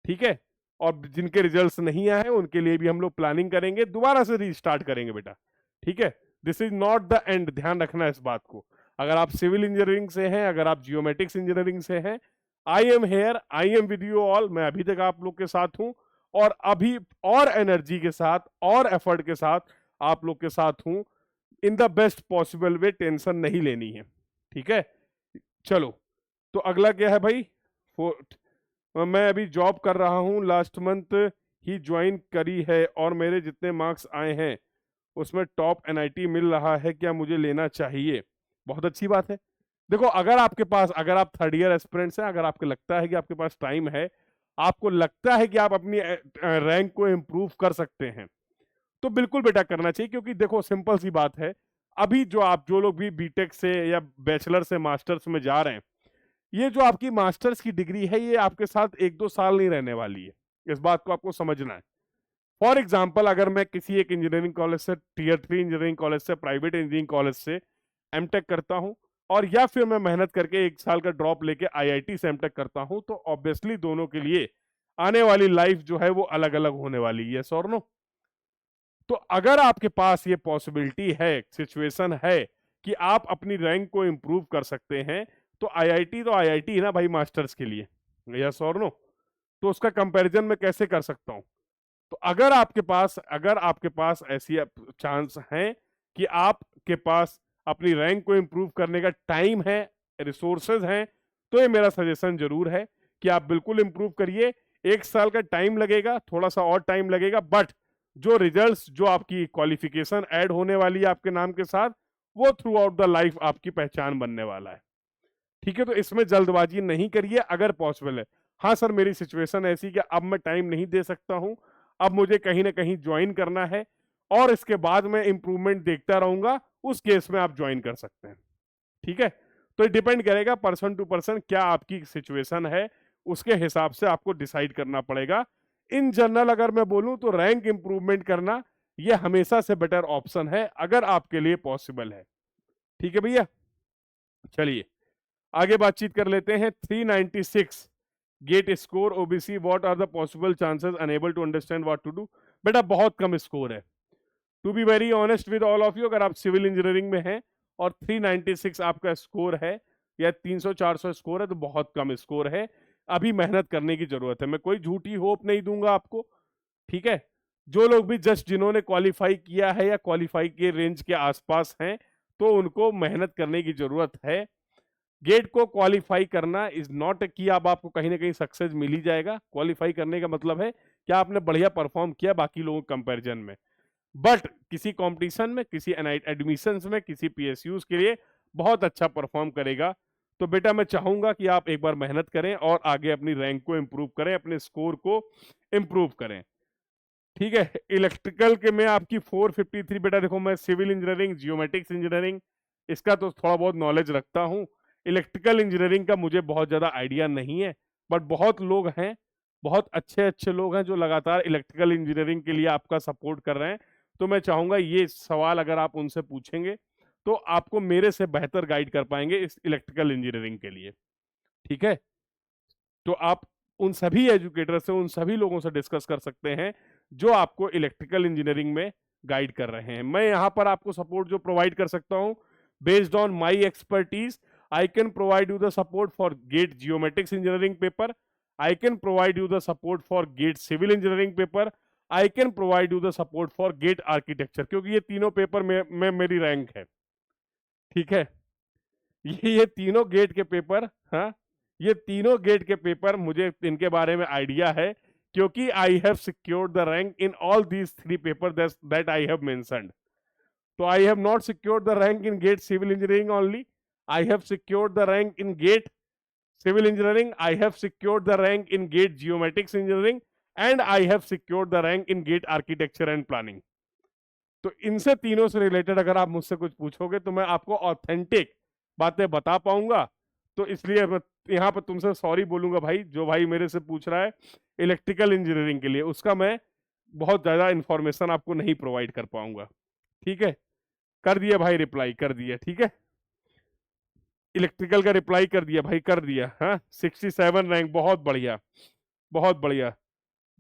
Speaker 1: ठीक है, और जिनके रिजल्ट्स नहीं आए उनके लिए भी हम लोग प्लानिंग करेंगे, दोबारा से रीस्टार्ट करेंगे बेटा। ठीक है, this is not the end, ध्यान रखना इस बात को। अगर आप सिविल इंजीनियरिंग से हैं, अगर आप जियोमेट्रिक्स इंजीनियरिंग से हैं, I am here, I am with you all, मैं अभी तक आप लोग के साथ हूं, और अभी और एनर्जी के साथ और एफर्ट के साथ आप लोग के साथ हूं, इन the best possible way, tension नहीं लेनी है। ठीक है, चलो, तो अगला क्या है भाई, मैं अभी जॉब कर रहा हूं, लास्ट मंथ ही ज्वाइन करी है, और मेरे जितने मार्क्स आए हैं उसमें टॉप एनआईटी मिल रहा है, क्या मुझे लेना चाहिए? बहुत अच्छी बात है। देखो, अगर आपके पास, अगर आप 3rd ईयर एस्पिरेंट्स हैं, अगर आपको लगता है कि आपके पास टाइम है, आपको लगता है कि आप अपनी रैंक को इम्प्रूव कर सकते हैं, तो बिल्कुल बेटा करना चाहिए। क्योंकि देखो, सिंपल सी बात है, अभी जो लोग भी बीटेक से या बैचलर से मास्टर्स में जा रहे हैं, ये जो आपकी मास्टर्स की डिग्री है, ये आपके साथ 1-2 साल नहीं रहने वाली है, इस बात को आपको समझना है। फॉर एग्जाम्पल अगर मैं किसी एक इंजीनियरिंग कॉलेज से, टीयर 3 इंजीनियरिंग कॉलेज से, प्राइवेट इंजीनियरिंग कॉलेज से एमटेक करता हूं, और या फिर मैं मेहनत करके 1 साल का ड्रॉप लेके आईआईटी से एमटेक करता हूं, तो ऑब्वियसली दोनों के लिए आने वाली लाइफ जो है वो अलग अलग होने वाली है, यस और नो। तो अगर आपके पास ये पॉसिबिलिटी है, सिचुएशन है कि आप अपनी रैंक को इंप्रूव कर सकते हैं, तो आईआईटी है ना भाई मास्टर्स के लिए, यस और नो। तो उसका कंपैरिजन मैं कैसे कर सकता हूं? तो अगर आपके पास ऐसी चांस है कि आपके पास अपनी रैंक को इंप्रूव करने का टाइम है, रिसोर्सेज हैं, तो ये मेरा सजेशन जरूर है कि आप बिल्कुल इंप्रूव करिए। 1 साल का टाइम लगेगा, थोड़ा सा और टाइम लगेगा, बट जो रिजल्ट्स, जो आपकी क्वालिफिकेशन ऐड होने वाली है आपके नाम के साथ, वो थ्रू आउट द लाइफ आपकी पहचान बनने वाला है। ठीक है, तो इसमें जल्दबाजी नहीं करिए अगर पॉसिबल है। हाँ सर, मेरी सिचुएशन ऐसी कि अब मैं टाइम नहीं दे सकता हूं, अब मुझे कहीं ना कहीं ज्वाइन करना है और इसके बाद मैं इंप्रूवमेंट देखता रहूंगा, उस केस में आप ज्वाइन कर सकते हैं। ठीक है, तो डिपेंड करेगा पर्सन टू पर्सन, क्या आपकी सिचुएशन है, उसके हिसाब से आपको डिसाइड करना पड़ेगा। इन जनरल अगर मैं बोलूं तो रैंक इंप्रूवमेंट करना यह हमेशा से बेटर ऑप्शन है अगर आपके लिए पॉसिबल है। ठीक है भैया, चलिए आगे बातचीत कर लेते हैं। 396 GATE score OBC, what are the possible chances, unable to understand what to do. बेटा बहुत कम स्कोर है, to be very honest with all of you. अगर आप सिविल इंजीनियरिंग में हैं और 396 आपका स्कोर है या 300-400 स्कोर है, तो बहुत कम स्कोर है, अभी मेहनत करने की जरूरत है। मैं कोई झूठी होप नहीं दूंगा आपको, ठीक है। जो लोग भी जस्ट जिन्होंने क्वालिफाई किया है या क्वालिफाई के रेंज के आसपास हैं, तो उनको मेहनत करने की जरूरत है। गेट को क्वालिफाई करना इज नॉट कि अब आपको कहीं ना कहीं सक्सेस मिल ही जाएगा। क्वालिफाई करने का मतलब है कि आपने बढ़िया परफॉर्म किया बाकी लोगों के कंपैरिजन में, बट किसी कंपटीशन में, किसी एडमिशंस में, किसी पीएसयूज के लिए बहुत अच्छा परफॉर्म करेगा। तो बेटा मैं चाहूंगा कि आप एक बार मेहनत करें और आगे अपनी रैंक को इंप्रूव करें, अपने स्कोर को इंप्रूव करें। ठीक है, इलेक्ट्रिकल के में आपकी 453। बेटा देखो, मैं सिविल इंजीनियरिंग, जियोमेट्रिक्स इंजीनियरिंग, इसका तो थोड़ा बहुत नॉलेज रखता हूँ। इलेक्ट्रिकल इंजीनियरिंग का मुझे बहुत ज़्यादा आइडिया नहीं है, बट बहुत लोग हैं, बहुत अच्छे अच्छे लोग हैं जो लगातार इलेक्ट्रिकल इंजीनियरिंग के लिए आपका सपोर्ट कर रहे हैं। तो मैं चाहूँगा ये सवाल अगर आप उनसे पूछेंगे तो आपको मेरे से बेहतर गाइड कर पाएंगे इस इलेक्ट्रिकल इंजीनियरिंग के लिए। ठीक है, तो आप उन सभी एजुकेटर से, उन सभी लोगों से डिस्कस कर सकते हैं जो आपको इलेक्ट्रिकल इंजीनियरिंग में गाइड कर रहे हैं। मैं यहाँ पर आपको सपोर्ट जो प्रोवाइड कर सकता हूँ based on my expertise, I can provide you the support for GATE geometrics engineering paper. I can provide you the support for GATE civil engineering paper. I can provide you the support for GATE architecture, क्योंकि ये तीनों पेपर में मेरी रैंक है। ठीक है, ये तीनों गेट के पेपर, हाँ, ये तीनों गेट के पेपर मुझे इनके बारे में आइडिया है, क्योंकि I have secured the rank in all these 3 paper that I have mentioned. तो I have not secured the rank in GATE civil engineering only, I have secured the rank in GATE Civil Engineering, I have secured the rank in GATE Geomatics Engineering, and I have secured the rank in GATE Architecture and Planning. तो इनसे तीनों से रिलेटेड अगर आप मुझसे कुछ पूछोगे तो मैं आपको ऑथेंटिक बातें बता पाऊंगा। तो इसलिए मैं यहाँ पर तुमसे सॉरी बोलूंगा भाई, जो भाई मेरे से पूछ रहा है इलेक्ट्रिकल इंजीनियरिंग के लिए, उसका मैं बहुत ज़्यादा इंफॉर्मेशन आपको नहीं प्रोवाइड कर पाऊंगा। ठीक है, कर दिया भाई, रिप्लाई कर दिया। ठीक है, इलेक्ट्रिकल का रिप्लाई कर दिया भाई, कर दिया। हाँ, 67 रैंक, बहुत बढ़िया, बहुत बढ़िया।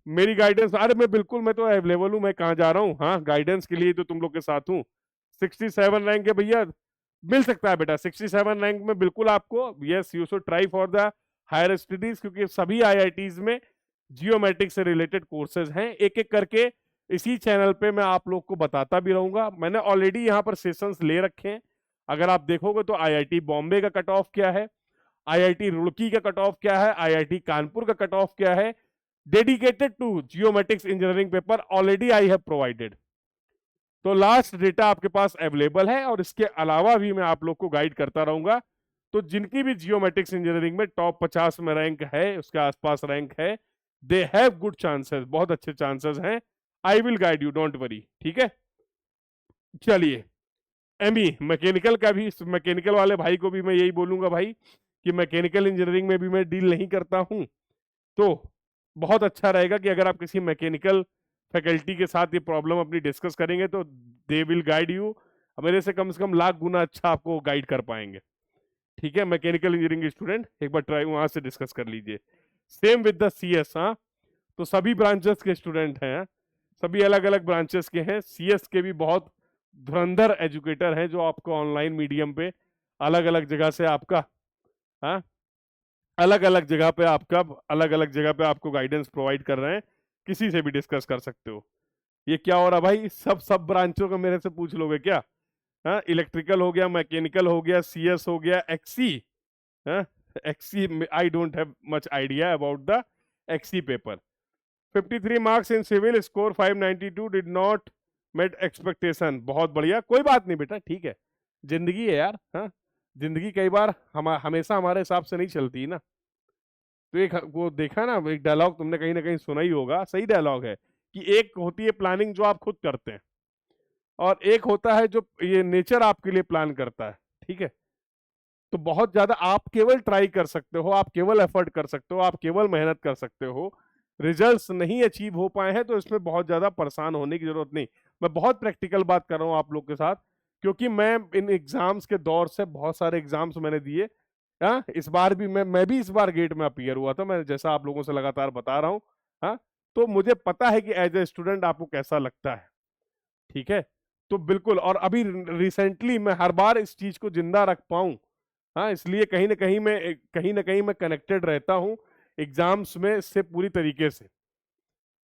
Speaker 1: मेरी गाइडेंस, अरे मैं बिल्कुल, मैं तो अवेलेबल हूँ, मैं कहाँ जा रहा हूँ, हाँ गाइडेंस के लिए तो तुम लोग के साथ हूँ। 67 रैंक है भैया, मिल सकता है बेटा 67 रैंक में बिल्कुल आपको। Yes, you should try for the higher studies, क्योंकि सभी आईआईटीज में जियोमेट्रिक से रिलेटेड कोर्सेज हैं, एक एक करके इसी चैनल पे मैं आप लोग को बताता भी रहूंगा। मैंने ऑलरेडी यहाँ पर सेशंस ले रखे हैं, अगर आप देखोगे तो आईआईटी बॉम्बे का कट ऑफ क्या है, आईआईटी रुड़की का कट ऑफ क्या है, आईआईटी कानपुर का कट ऑफ क्या है, dedicated to geometrics engineering paper already I have provided. तो लास्ट डेटा आपके पास अवेलेबल है, और इसके अलावा भी मैं आप लोग को गाइड करता रहूंगा। तो जिनकी भी जियोमेट्रिक्स इंजीनियरिंग में टॉप 50 में रैंक है, उसके आसपास रैंक है, दे हैव गुड चांसेस, बहुत अच्छे चांसेस हैं। I will guide you, don't worry. ठीक है, चलिए एमई मैकेनिकल का भी, मैकेनिकल वाले भाई को भी मैं यही बोलूंगा भाई कि मैकेनिकल इंजीनियरिंग में भी मैं डील नहीं करता हूं। तो बहुत अच्छा रहेगा कि अगर आप किसी मैकेनिकल फैकल्टी के साथ ये प्रॉब्लम अपनी डिस्कस करेंगे तो दे विल गाइड यू, मेरे से कम लाख गुना अच्छा आपको गाइड कर पाएंगे। ठीक है, मैकेनिकल इंजीनियरिंग स्टूडेंट एक बार ट्राई वहां से डिस्कस कर लीजिए। Same with the CS. हाँ, तो सभी ब्रांचेस के स्टूडेंट हैं, सभी अलग अलग ब्रांचेस के हैं। सीएस के भी बहुत धुरंधर एजुकेटर हैं जो आपको ऑनलाइन मीडियम पे अलग अलग जगह से आपका, हाँ, अलग अलग जगह पे आपको गाइडेंस प्रोवाइड कर रहे हैं। किसी से भी डिस्कस कर सकते हो। ये क्या हो रहा भाई, सब ब्रांचों का मेरे से पूछ लोगे क्या? हाँ, इलेक्ट्रिकल हो गया, मैकेनिकल हो गया, सीएस हो गया, एक्सी, हाँ, XE I don't have much idea about the XE paper. 53 marks in civil, score 592, did not met expectation. बहुत बढ़िया, कोई बात नहीं बेटा, ठीक है, जिंदगी है यार। हाँ, जिंदगी कई बार हमेशा हमारे हिसाब से नहीं चलती ना। तो एक वो देखा ना, एक डायलॉग तुमने कहीं ना कहीं सुना ही होगा, सही डायलॉग है, कि एक होती है प्लानिंग जो आप खुद करते हैं, और एक होता है जो ये नेचर आपके लिए प्लान करता है। ठीक है, तो बहुत ज्यादा आप केवल ट्राई कर सकते हो, आप केवल एफर्ट कर सकते हो, आप केवल मेहनत कर सकते हो। रिजल्ट्स नहीं अचीव हो पाए हैं तो इसमें बहुत ज्यादा परेशान होने की जरूरत नहीं। मैं बहुत प्रैक्टिकल बात कर रहा हूँ आप लोग के साथ, क्योंकि मैं इन एग्जाम्स के दौर से बहुत सारे एग्जाम्स मैंने दिए। हाँ, इस बार भी मैं भी इस बार गेट में अपीयर हुआ था, मैं जैसा आप लोगों से लगातार बता रहा हूँ। हाँ, तो मुझे पता है कि एज ए स्टूडेंट आपको कैसा लगता है। ठीक है, तो बिल्कुल, और अभी रिसेंटली मैं हर बार इस चीज को जिंदा रख पाऊं, हाँ, इसलिए कहीं ना कहीं मैं कनेक्टेड रहता हूँ एग्जाम्स में इससे पूरी तरीके से।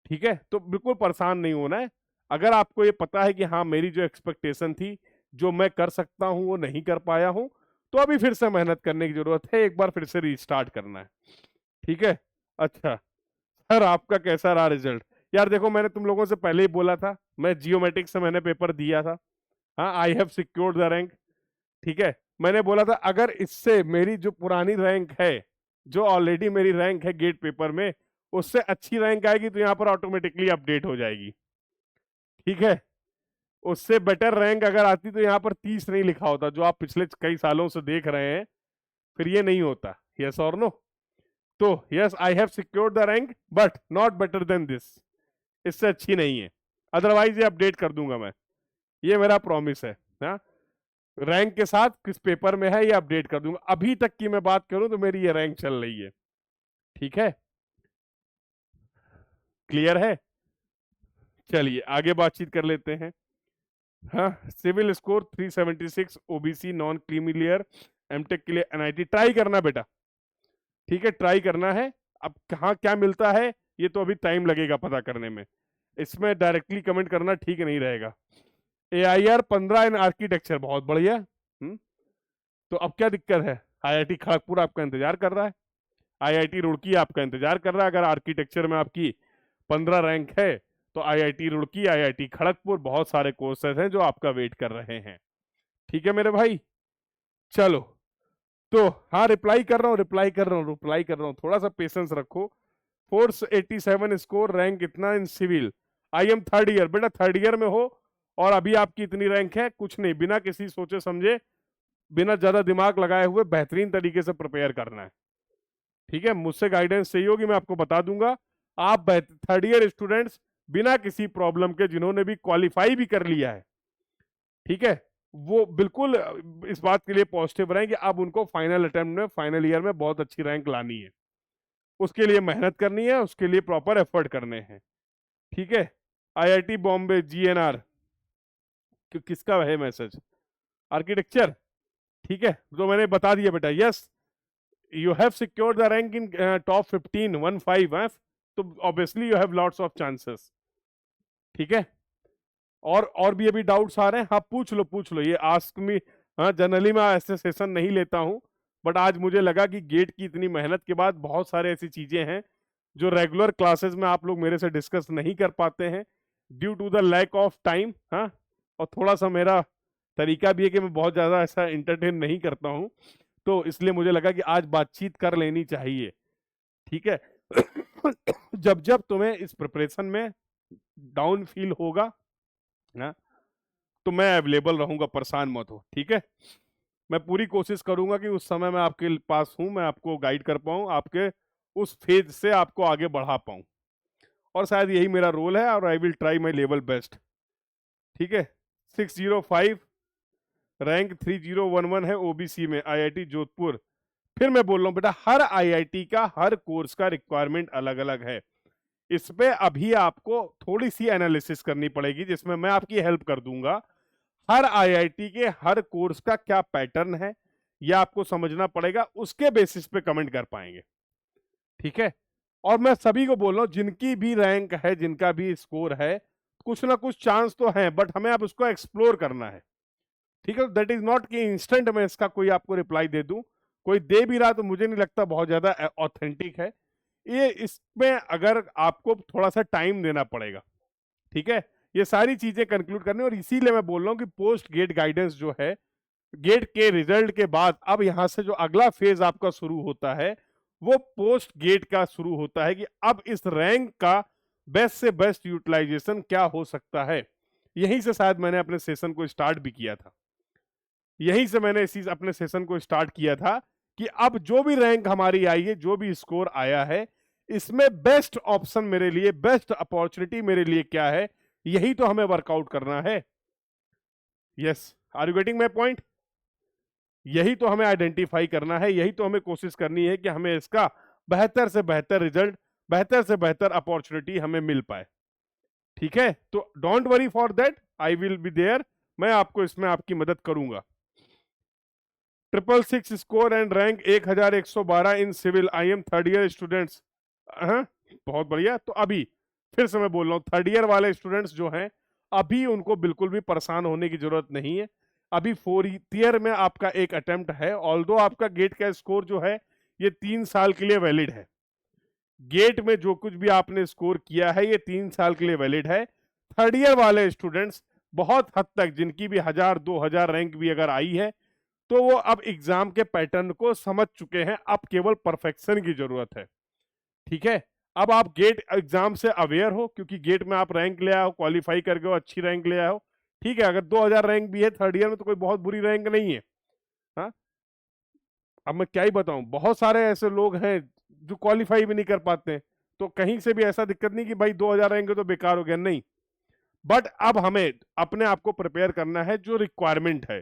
Speaker 1: ठीक है, तो बिल्कुल परेशान नहीं होना है। अगर आपको ये पता है कि हाँ, मेरी जो एक्सपेक्टेशन थी, जो मैं कर सकता हूँ वो नहीं कर पाया हूँ, तो अभी फिर से मेहनत करने की जरूरत है, एक बार फिर से रीस्टार्ट करना है। ठीक है, अच्छा सर, आपका कैसा रहा रिजल्ट? यार देखो, मैंने तुम लोगों से पहले ही बोला था, मैं जियोमेट्रिक्स से मैंने पेपर दिया था। हाँ, आई हैव सिक्योर्ड द रैंक। ठीक है, मैंने बोला था अगर इससे मेरी जो पुरानी रैंक है, जो ऑलरेडी मेरी रैंक है गेट पेपर में, उससे अच्छी रैंक आएगी तो यहाँ पर ऑटोमेटिकली अपडेट हो जाएगी। ठीक है, उससे बेटर रैंक अगर आती तो यहाँ पर 30 नहीं लिखा होता, जो आप पिछले कई सालों से देख रहे हैं, फिर ये नहीं होता। यस और नो? तो yes, I have secured the rank but not better than this, इससे अच्छी नहीं है, अदरवाइज ये अपडेट कर दूंगा मैं, ये मेरा प्रॉमिस है। हाँ, रैंक के साथ किस पेपर में है ये अपडेट कर दूंगा। अभी तक की मैं बात करूं तो मेरी ये रैंक चल रही है। ठीक है, क्लियर है? चलिए आगे बातचीत कर लेते हैं। हाँ, civil score 376, OBC non creamy layer, M Tech के लिए एनआईटी ट्राई करना बेटा। ठीक है, ट्राई करना है। अब कहाँ क्या मिलता है ये तो अभी टाइम लगेगा पता करने में, इसमें डायरेक्टली कमेंट करना ठीक नहीं रहेगा। AIR 15 इन आर्किटेक्चर, बहुत बढ़िया। तो अब क्या दिक्कत है? IIT खड़गपुर आपका इंतजार कर रहा है, IIT रुड़की आपका इंतजार कर रहा है। अगर आर्किटेक्चर में आपकी 15 रैंक है तो IIT रुड़की, IIT खड़गपुर, बहुत सारे कोर्सेज हैं जो आपका वेट कर रहे हैं। ठीक है मेरे भाई, चलो, तो हाँ, रिप्लाई कर रहा हूँ, थोड़ा सा पेशेंस रखो। 487 स्कोर, रैंक इतना in civil, I am third year. बेटा थर्ड ईयर में हो और अभी आपकी इतनी रैंक है, कुछ नहीं, बिना किसी सोचे समझे, बिना ज्यादा दिमाग लगाए हुए बेहतरीन तरीके से प्रिपेयर करना है। ठीक है, मुझसे गाइडेंस चाहिए होगी मैं आपको बता दूंगा। आप थर्ड ईयर स्टूडेंट्स बिना किसी प्रॉब्लम के, जिन्होंने भी क्वालिफाई भी कर लिया है, ठीक है, वो बिल्कुल इस बात के लिए पॉजिटिव रहें कि अब उनको फाइनल अटेम्प्ट में, फाइनल ईयर में बहुत अच्छी रैंक लानी है, उसके लिए मेहनत करनी है, उसके लिए प्रॉपर एफर्ट करने हैं। ठीक है, IIT बॉम्बे GNR, किसका है मैसेज? आर्किटेक्चर। ठीक है, तो मैंने बता दिया बेटा, yes you have secured the rank in top 15 तो obviously you have lots of chances. ठीक है, और भी अभी डाउट्स आ रहे हैं? हाँ, पूछ लो, ये आस्क मी। हाँ, जनरली मैं ऐसे सेशन नहीं लेता हूँ, बट आज मुझे लगा कि गेट की इतनी मेहनत के बाद बहुत सारे ऐसी चीजें हैं जो रेगुलर क्लासेस में आप लोग मेरे से डिस्कस नहीं कर पाते हैं due to the lack of time. हाँ, और थोड़ा सा मेरा तरीका भी है कि मैं बहुत ज्यादा ऐसा इंटरटेन नहीं करता हूँ, तो इसलिए मुझे लगा कि आज बातचीत कर लेनी चाहिए। ठीक है, जब जब तुम्हें इस प्रिपरेशन में डाउन फील होगा ना, तो मैं अवेलेबल रहूंगा, परेशान मत हो। ठीक है, मैं पूरी कोशिश करूंगा कि उस समय मैं आपके पास हूं, मैं आपको गाइड कर पाऊं, आपके उस फेज से आपको आगे बढ़ा पाऊं। और शायद यही मेरा रोल है और आई will try my level best. ठीक है, 605 रैंक 3011 है ओबीसी में, आईआईटी जोधपुर। फिर मैं बोल रहा हूँ बेटा, हर आईआईटी का हर कोर्स का रिक्वायरमेंट अलग अलग है। इस पे अभी आपको थोड़ी सी एनालिसिस करनी पड़ेगी, जिसमें मैं आपकी हेल्प कर दूंगा। हर आईआईटी के हर कोर्स का क्या पैटर्न है यह आपको समझना पड़ेगा, उसके बेसिस पे कमेंट कर पाएंगे। ठीक है, और मैं सभी को बोल रहा हूं, जिनकी भी रैंक है, जिनका भी स्कोर है, कुछ ना कुछ चांस तो है, बट हमें अब उसको एक्सप्लोर करना है। ठीक है, दैट इज नॉट कि इंस्टेंट में इसका कोई आपको रिप्लाई दे दूं। कोई दे भी रहा तो मुझे नहीं लगता बहुत ज्यादा ऑथेंटिक है ये। इसमें अगर आपको थोड़ा सा टाइम देना पड़ेगा। ठीक है, ये सारी चीजें कंक्लूड करने, और इसीलिए मैं बोल रहा हूं कि पोस्ट गेट गाइडेंस जो है, गेट के रिजल्ट के बाद अब यहां से जो अगला फेज आपका शुरू होता है वो पोस्ट गेट का शुरू होता है, कि अब इस रैंक का बेस्ट से बेस्ट यूटिलाइजेशन क्या हो सकता है। यहीं से शायद मैंने अपने सेशन को स्टार्ट भी किया था, यहीं से मैंने इसी अपने सेशन को स्टार्ट किया था कि अब जो भी रैंक हमारी आई है, जो भी स्कोर आया है, इसमें बेस्ट ऑप्शन मेरे लिए, बेस्ट अपॉर्चुनिटी मेरे लिए क्या है, यही तो हमें वर्कआउट करना है। Yes, are you getting my point? यही तो हमें आइडेंटिफाई करना है, यही तो हमें कोशिश करनी है कि हमें इसका बेहतर से बेहतर रिजल्ट, बेहतर से बेहतर अपॉर्चुनिटी हमें मिल पाए। ठीक है, तो don't worry for that, I will be there, मैं आपको इसमें आपकी मदद करूंगा। 666 score and rank 1112 in civil, I am third year students. बहुत बढ़िया। तो अभी फिर से मैं बोल रहा हूँ, थर्ड ईयर वाले स्टूडेंट्स जो हैं, अभी उनको बिल्कुल भी परेशान होने की जरूरत नहीं है। अभी फोर्थ ईयर में आपका एक अटेम्प्ट है, ऑल्दो आपका गेट का स्कोर जो है ये 3 साल के लिए वैलिड है। गेट में जो कुछ भी आपने स्कोर किया है ये 3 साल के लिए वैलिड है। थर्ड ईयर वाले स्टूडेंट्स बहुत हद तक, जिनकी भी 1000-2000 रैंक भी अगर आई है, तो वो अब एग्जाम के पैटर्न को समझ चुके हैं, अब केवल परफेक्शन की जरूरत है। ठीक है, अब आप गेट एग्जाम से अवेयर हो, क्योंकि गेट में आप रैंक ले आए हो, क्वालिफाई करके हो, अच्छी रैंक ले आए हो। ठीक है, अगर 2000 रैंक भी है थर्ड ईयर में तो कोई बहुत बुरी रैंक नहीं है। हाँ, अब मैं क्या ही बताऊं, बहुत सारे ऐसे लोग हैं जो क्वालिफाई भी नहीं कर पाते हैं। तो कहीं से भी ऐसा दिक्कत नहीं कि भाई 2000 रैंक तो बेकार हो गया, नहीं। बट अब हमें अपने आप को प्रिपेयर करना है जो रिक्वायरमेंट है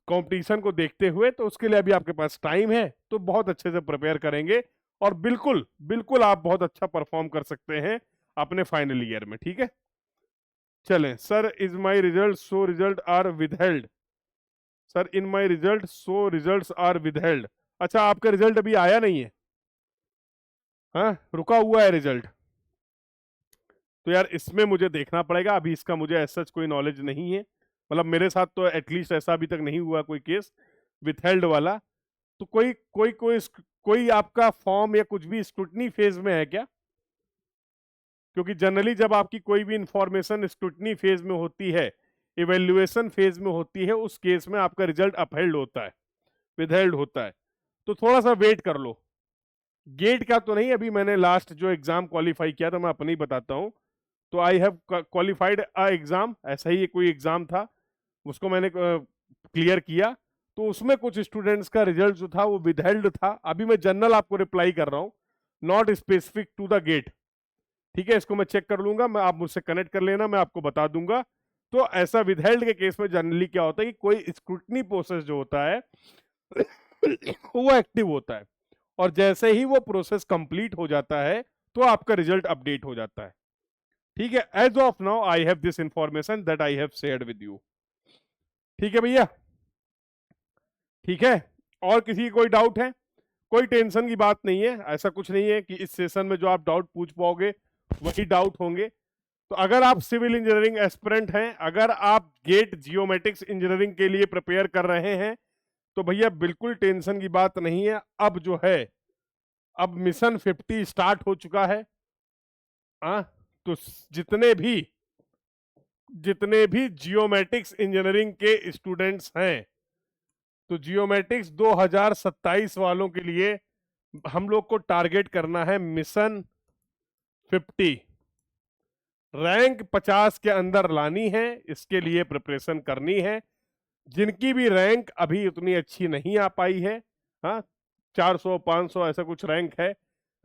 Speaker 1: कंपटीशन को देखते हुए, तो उसके लिए अभी आपके पास टाइम है, तो बहुत अच्छे से प्रिपेयर करेंगे और बिल्कुल बिल्कुल आप बहुत अच्छा परफॉर्म कर सकते हैं अपने फाइनल ईयर में। ठीक है, चलें। Sir, is my result so result are withheld? Sir, in my result so results are withheld. अच्छा, आपका रिजल्ट अभी आया नहीं है? हाँ, रुका हुआ है रिजल्ट। तो यार इसमें मुझे देखना पड़ेगा, अभी इसका मुझे ऐसा कोई नॉलेज नहीं है, मतलब मेरे साथ तो एटलीस्ट ऐसा अभी तक नहीं हुआ कोई केस विथहेल्ड वाला। तो कोई कोई कोई कोई आपका फॉर्म या कुछ भी स्क्रूटनी फेज में है क्या? क्योंकि जनरली जब आपकी कोई भी इंफॉर्मेशन स्क्रूटनी फेज में होती है, इवेल्युएशन फेज में होती है, उस केस में आपका रिजल्ट अपहेल्ड होता है, विथहेल्ड होता है। तो थोड़ा सा वेट कर लो। गेट का तो नहीं, अभी मैंने लास्ट जो एग्जाम क्वालिफाई किया था, मैं अपने ही बताता हूँ। तो I have qualified a exam, ऐसा ही कोई एग्जाम था, उसको मैंने क्लियर किया। तो उसमें कुछ स्टूडेंट्स का रिजल्ट जो था वो विदहेल्ड था। अभी मैं जनरल आपको रिप्लाई कर रहा हूँ, not specific to the GATE. ठीक है, इसको मैं चेक कर लूंगा, मैं, आप मुझसे कनेक्ट कर लेना, मैं आपको बता दूंगा। तो ऐसा विदहेल्ड के केस में जनरली क्या होता है कि कोई स्क्रूटनी प्रोसेस जो होता है वो एक्टिव होता है, और जैसे ही वो प्रोसेस कंप्लीट हो जाता है तो आपका रिजल्ट अपडेट हो जाता है। ठीक है, as of now I have this information that I have shared with you. ठीक है भैया, ठीक है। और किसी की कोई डाउट है? कोई टेंशन की बात नहीं है, ऐसा कुछ नहीं है कि इस सेशन में जो आप डाउट पूछ पाओगे वही डाउट होंगे। तो अगर आप सिविल इंजीनियरिंग एस्पिरेंट हैं, अगर आप गेट जियोमेट्रिक्स इंजीनियरिंग के लिए प्रिपेयर कर रहे हैं, तो भैया बिल्कुल टेंशन की बात नहीं है। अब जो है, अब मिशन 50 स्टार्ट हो चुका है। तो जितने भी जियोमेट्रिक्स इंजीनियरिंग के स्टूडेंट्स हैं, तो जियोमेट्रिक्स 2027 वालों के लिए हम लोग को टारगेट करना है मिशन 50, रैंक 50 के अंदर लानी है, इसके लिए प्रिपरेशन करनी है। जिनकी भी रैंक अभी उतनी अच्छी नहीं आ पाई है, हाँ, 400 500 ऐसा कुछ रैंक है,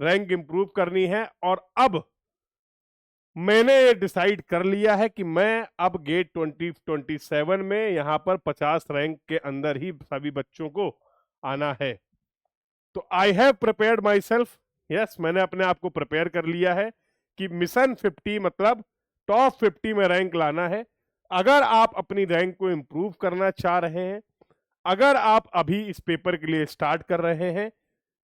Speaker 1: रैंक इंप्रूव करनी है। और अब मैंने ये डिसाइड कर लिया है कि मैं अब गेट 2027 में यहाँ पर 50 रैंक के अंदर ही सभी बच्चों को आना है। तो I have prepared my self, yes, मैंने अपने आप को प्रिपेयर कर लिया है कि मिशन 50 मतलब टॉप 50 में रैंक लाना है। अगर आप अपनी रैंक को इंप्रूव करना चाह रहे हैं, अगर आप अभी इस पेपर के लिए स्टार्ट कर रहे हैं,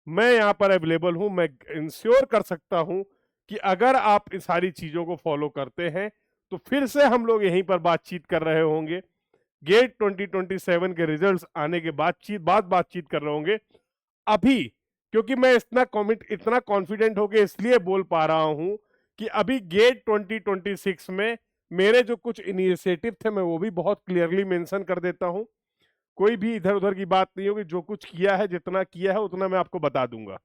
Speaker 1: मैं यहाँ पर अवेलेबल हूं। मैं इंश्योर कर सकता हूं कि अगर आप इस सारी चीजों को फॉलो करते हैं तो फिर से हम लोग यहीं पर बातचीत कर रहे होंगे। गेट 2027 के रिजल्ट्स आने के बातचीत कर रहे होंगे। अभी क्योंकि मैं इतना कॉन्फिडेंट होके इसलिए बोल पा रहा हूं कि अभी गेट 2026 में मेरे जो कुछ इनिशिएटिव थे मैं वो भी बहुत क्लियरली मेंशन कर देता हूं। कोई भी इधर उधर की बात नहीं होगी, जो कुछ किया है, जितना किया है उतना मैं आपको बता दूंगा।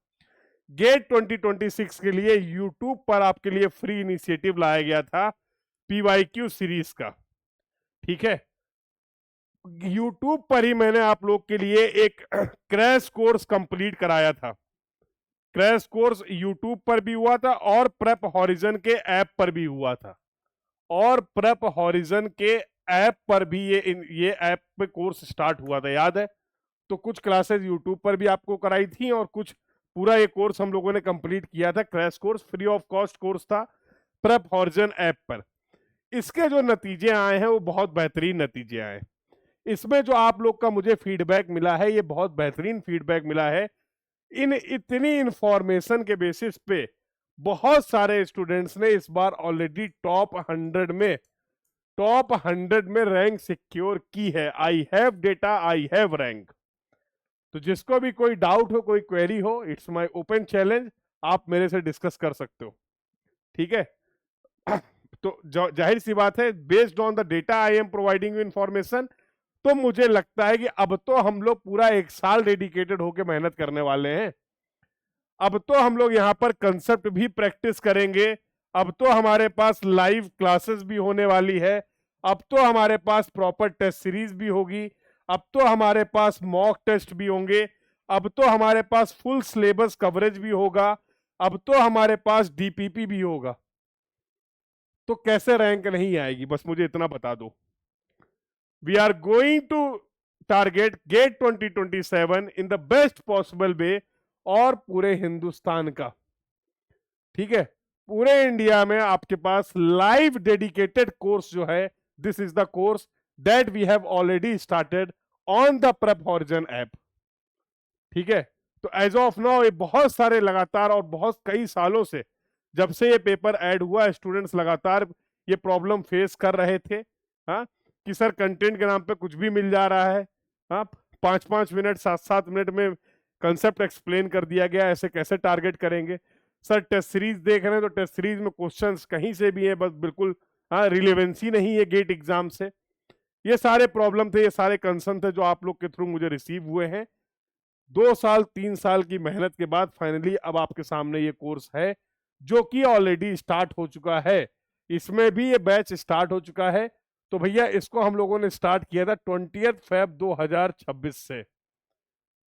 Speaker 1: गेट 2026 के लिए यूट्यूब पर आपके लिए फ्री इनिशिएटिव लाया गया था PYQ सीरीज का, ठीक है। यूट्यूब पर ही मैंने आप लोग के लिए एक क्रैश कोर्स कंप्लीट कराया था। क्रैश कोर्स यूट्यूब पर भी हुआ था और प्रेप हॉरिजन के ऐप पर भी हुआ था। और प्रेप हॉरिजन के ऐप पर भी ये ऐप पे कोर्स स्टार्ट हुआ था, याद है। तो कुछ क्लासेस यूट्यूब पर भी आपको कराई थी और कुछ पूरा ये कोर्स हम लोगों ने कंप्लीट किया था। Crash course free of cost course था प्रेप हॉरिजन ऐप पर। इसके जो नतीजे आए हैं वो बहुत बेहतरीन नतीजे आए। इसमें जो आप लोग का मुझे फीडबैक मिला है ये बहुत बेहतरीन फीडबैक मिला है। इन इतनी इंफॉर्मेशन के बेसिस पे बहुत सारे स्टूडेंट्स ने इस बार ऑलरेडी टॉप 100 में रैंक सिक्योर की है। I have data, I have rank. तो जिसको भी कोई डाउट हो, कोई क्वेरी हो, इट्स माय ओपन चैलेंज, आप मेरे से डिस्कस कर सकते हो, ठीक है। तो जाहिर सी बात है, based on the data I am providing you information, तो मुझे लगता है कि अब तो हम लोग पूरा 1 साल डेडिकेटेड होकर मेहनत करने वाले हैं। अब तो हम लोग यहाँ पर कंसेप्ट भी प्रैक्टिस करेंगे। अब तो हमारे पास लाइव क्लासेस भी होने वाली है। अब तो हमारे पास प्रॉपर टेस्ट सीरीज भी होगी। अब तो हमारे पास मॉक टेस्ट भी होंगे। अब तो हमारे पास फुल सिलेबस कवरेज भी होगा। अब तो हमारे पास DPP भी होगा। तो कैसे रैंक नहीं आएगी, बस मुझे इतना बता दो। We are going to target GATE 2027 in the best possible way, और पूरे हिंदुस्तान का, ठीक है, पूरे इंडिया में आपके पास लाइव डेडिकेटेड कोर्स जो है, this is the course that we have already started on the Prep Horizon app, ठीक है। तो एज ऑफ नाउ ये बहुत सारे लगातार और बहुत कई सालों से, जब से ये पेपर ऐड हुआ, स्टूडेंट्स लगातार ये प्रॉब्लम फेस कर रहे थे, हाँ, कि सर कंटेंट के नाम पे कुछ भी मिल जा रहा है, हाँ, 5-5 मिनट 7-7 मिनट में कंसेप्ट एक्सप्लेन कर दिया गया, ऐसे कैसे टारगेट करेंगे। सर टेस्ट सीरीज देख रहे हैं तो टेस्ट सीरीज में क्वेश्चंस कहीं से भी है, बस बिल्कुल, हाँ, रिलेवेंसी नहीं है गेट एग्जाम से। ये सारे प्रॉब्लम थे, ये सारे कंसर्न थे जो आप लोग के थ्रू मुझे रिसीव हुए हैं। 2 साल 3 साल की मेहनत के बाद फाइनली अब आपके सामने ये कोर्स है, जो कि ऑलरेडी स्टार्ट हो चुका है। इसमें भी ये बैच स्टार्ट हो चुका है। तो भैया इसको हम लोगों ने स्टार्ट किया था 20 फेब 2026 से,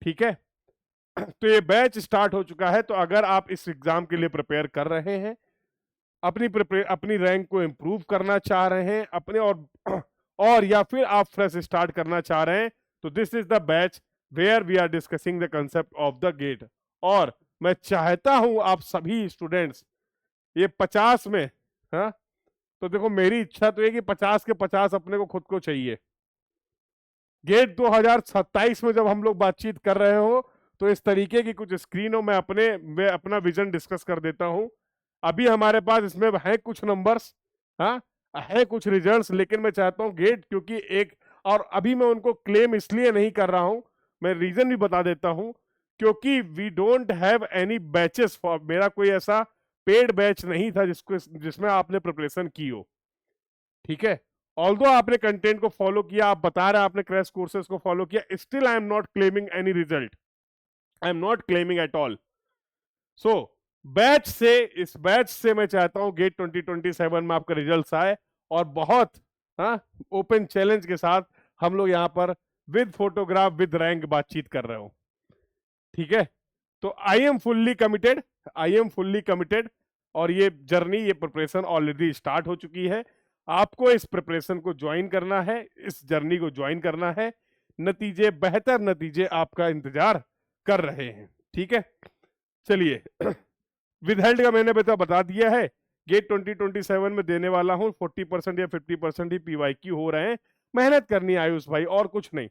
Speaker 1: ठीक है। तो ये बैच स्टार्ट हो चुका है। तो अगर आप इस एग्जाम के लिए प्रिपेयर कर रहे हैं, अपनी रैंक को इंप्रूव करना चाह रहे हैं, अपने और या फिर आप फ्रेश स्टार्ट करना चाह रहे हैं, तो this is the batch where we are discussing the concept of the GATE. और मैं चाहता हूं आप सभी स्टूडेंट्स ये 50 में, हाँ, तो देखो मेरी इच्छा तो है कि 50 के 50 अपने को खुद को चाहिए। गेट 2027 में जब हम लोग बातचीत कर रहे हो तो इस तरीके की कुछ स्क्रीनों में मैं अपना विजन डिस्कस कर देता हूं। अभी हमारे पास इसमें है कुछ नंबर्स, हाँ, है कुछ रिजल्ट्स, लेकिन मैं चाहता हूं गेट, क्योंकि एक, और अभी मैं उनको क्लेम इसलिए नहीं कर रहा हूं, मैं रीजन भी बता देता हूं, क्योंकि we don't have any batches for, मेरा कोई ऐसा पेड बैच नहीं था जिसमें आपने प्रिपरेशन की हो, ठीक है। ऑल्दो आपने कंटेंट को फॉलो किया, आप बता रहे हैं आपने क्रैश कोर्सेज को फॉलो किया, still I am not claiming any result, I am not claiming at all. So इस बैच से मैं चाहता हूं गेट 2027 में आपका रिजल्ट आए, और बहुत, हाँ, ओपन चैलेंज के साथ हम लोग यहाँ पर विद फोटोग्राफ विद रैंक बातचीत कर रहे हो, ठीक है। तो आई एम फुल्ली कमिटेड, और ये जर्नी, ये प्रिपरेशन ऑलरेडी स्टार्ट हो चुकी है। आपको इस प्रिपरेशन को ज्वाइन करना है, इस जर्नी को ज्वाइन करना है। नतीजे, बेहतर नतीजे आपका इंतजार कर रहे हैं। ठीक है, चलिए विदहेल्ड का मैंने बता दिया है। गेट 2027 में देने वाला हूं 40% या 50% ही पीवाईक्यू हो रहे हैं। मेहनत करनी है आयुष भाई, और कुछ नहीं।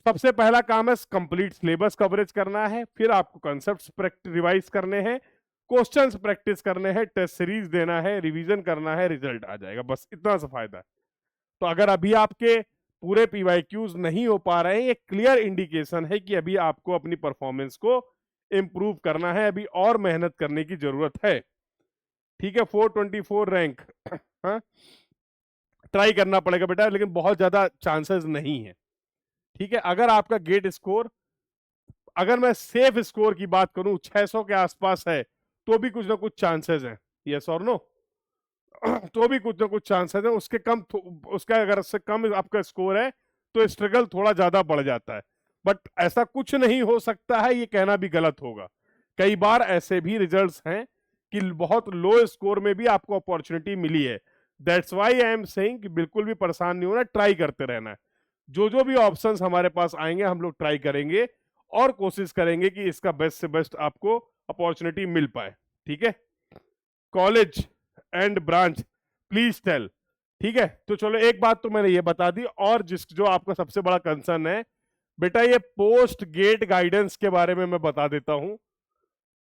Speaker 1: सबसे पहला काम है कंप्लीट सिलेबस कवरेज करना है, फिर आपको कॉन्सेप्ट्स रिवाइज करने हैं, क्वेश्चंस प्रैक्टिस करने हैं, टेस्ट सीरीज देना है, रिवीजन करना है, रिजल्ट आ जाएगा। बस इतना सा फायदा है। तो अगर अभी आपके पूरे पीवाईक्यूज नहीं हो पा रहे हैं, एक क्लियर इंडिकेशन है कि अभी आपको अपनी परफॉर्मेंस को इंप्रूव करना है, अभी और मेहनत करने की जरूरत है। ठीक है, 424 रैंक हाँ, ट्राई करना पड़ेगा बेटा, लेकिन बहुत ज्यादा चांसेस नहीं है। ठीक है, अगर आपका गेट स्कोर, अगर मैं सेफ स्कोर की बात करूं 600 के आसपास है, तो भी कुछ ना कुछ चांसेस हैं, यस और नो तो भी कुछ ना कुछ चांसेस है। उसके कम, उसका अगर उससे कम आपका स्कोर है तो स्ट्रगल थोड़ा ज्यादा बढ़ जाता है। बट ऐसा कुछ नहीं हो सकता है, ये कहना भी गलत होगा। कई बार ऐसे भी रिजल्ट्स हैं कि बहुत लो स्कोर में भी आपको अपॉर्चुनिटी मिली है। That's why I am saying कि बिल्कुल भी परेशान नहीं होना, ट्राई करते रहना है। जो भी ऑप्शंस हमारे पास आएंगे हम लोग ट्राई करेंगे और कोशिश करेंगे कि इसका बेस्ट से बेस्ट आपको अपॉर्चुनिटी मिल पाए। ठीक है, college and branch please tell. ठीक है, तो चलो एक बात तो मैंने ये बता दी, और जो आपका सबसे बड़ा कंसर्न है बेटा, ये पोस्ट गेट गाइडेंस के बारे में मैं बता देता हूं।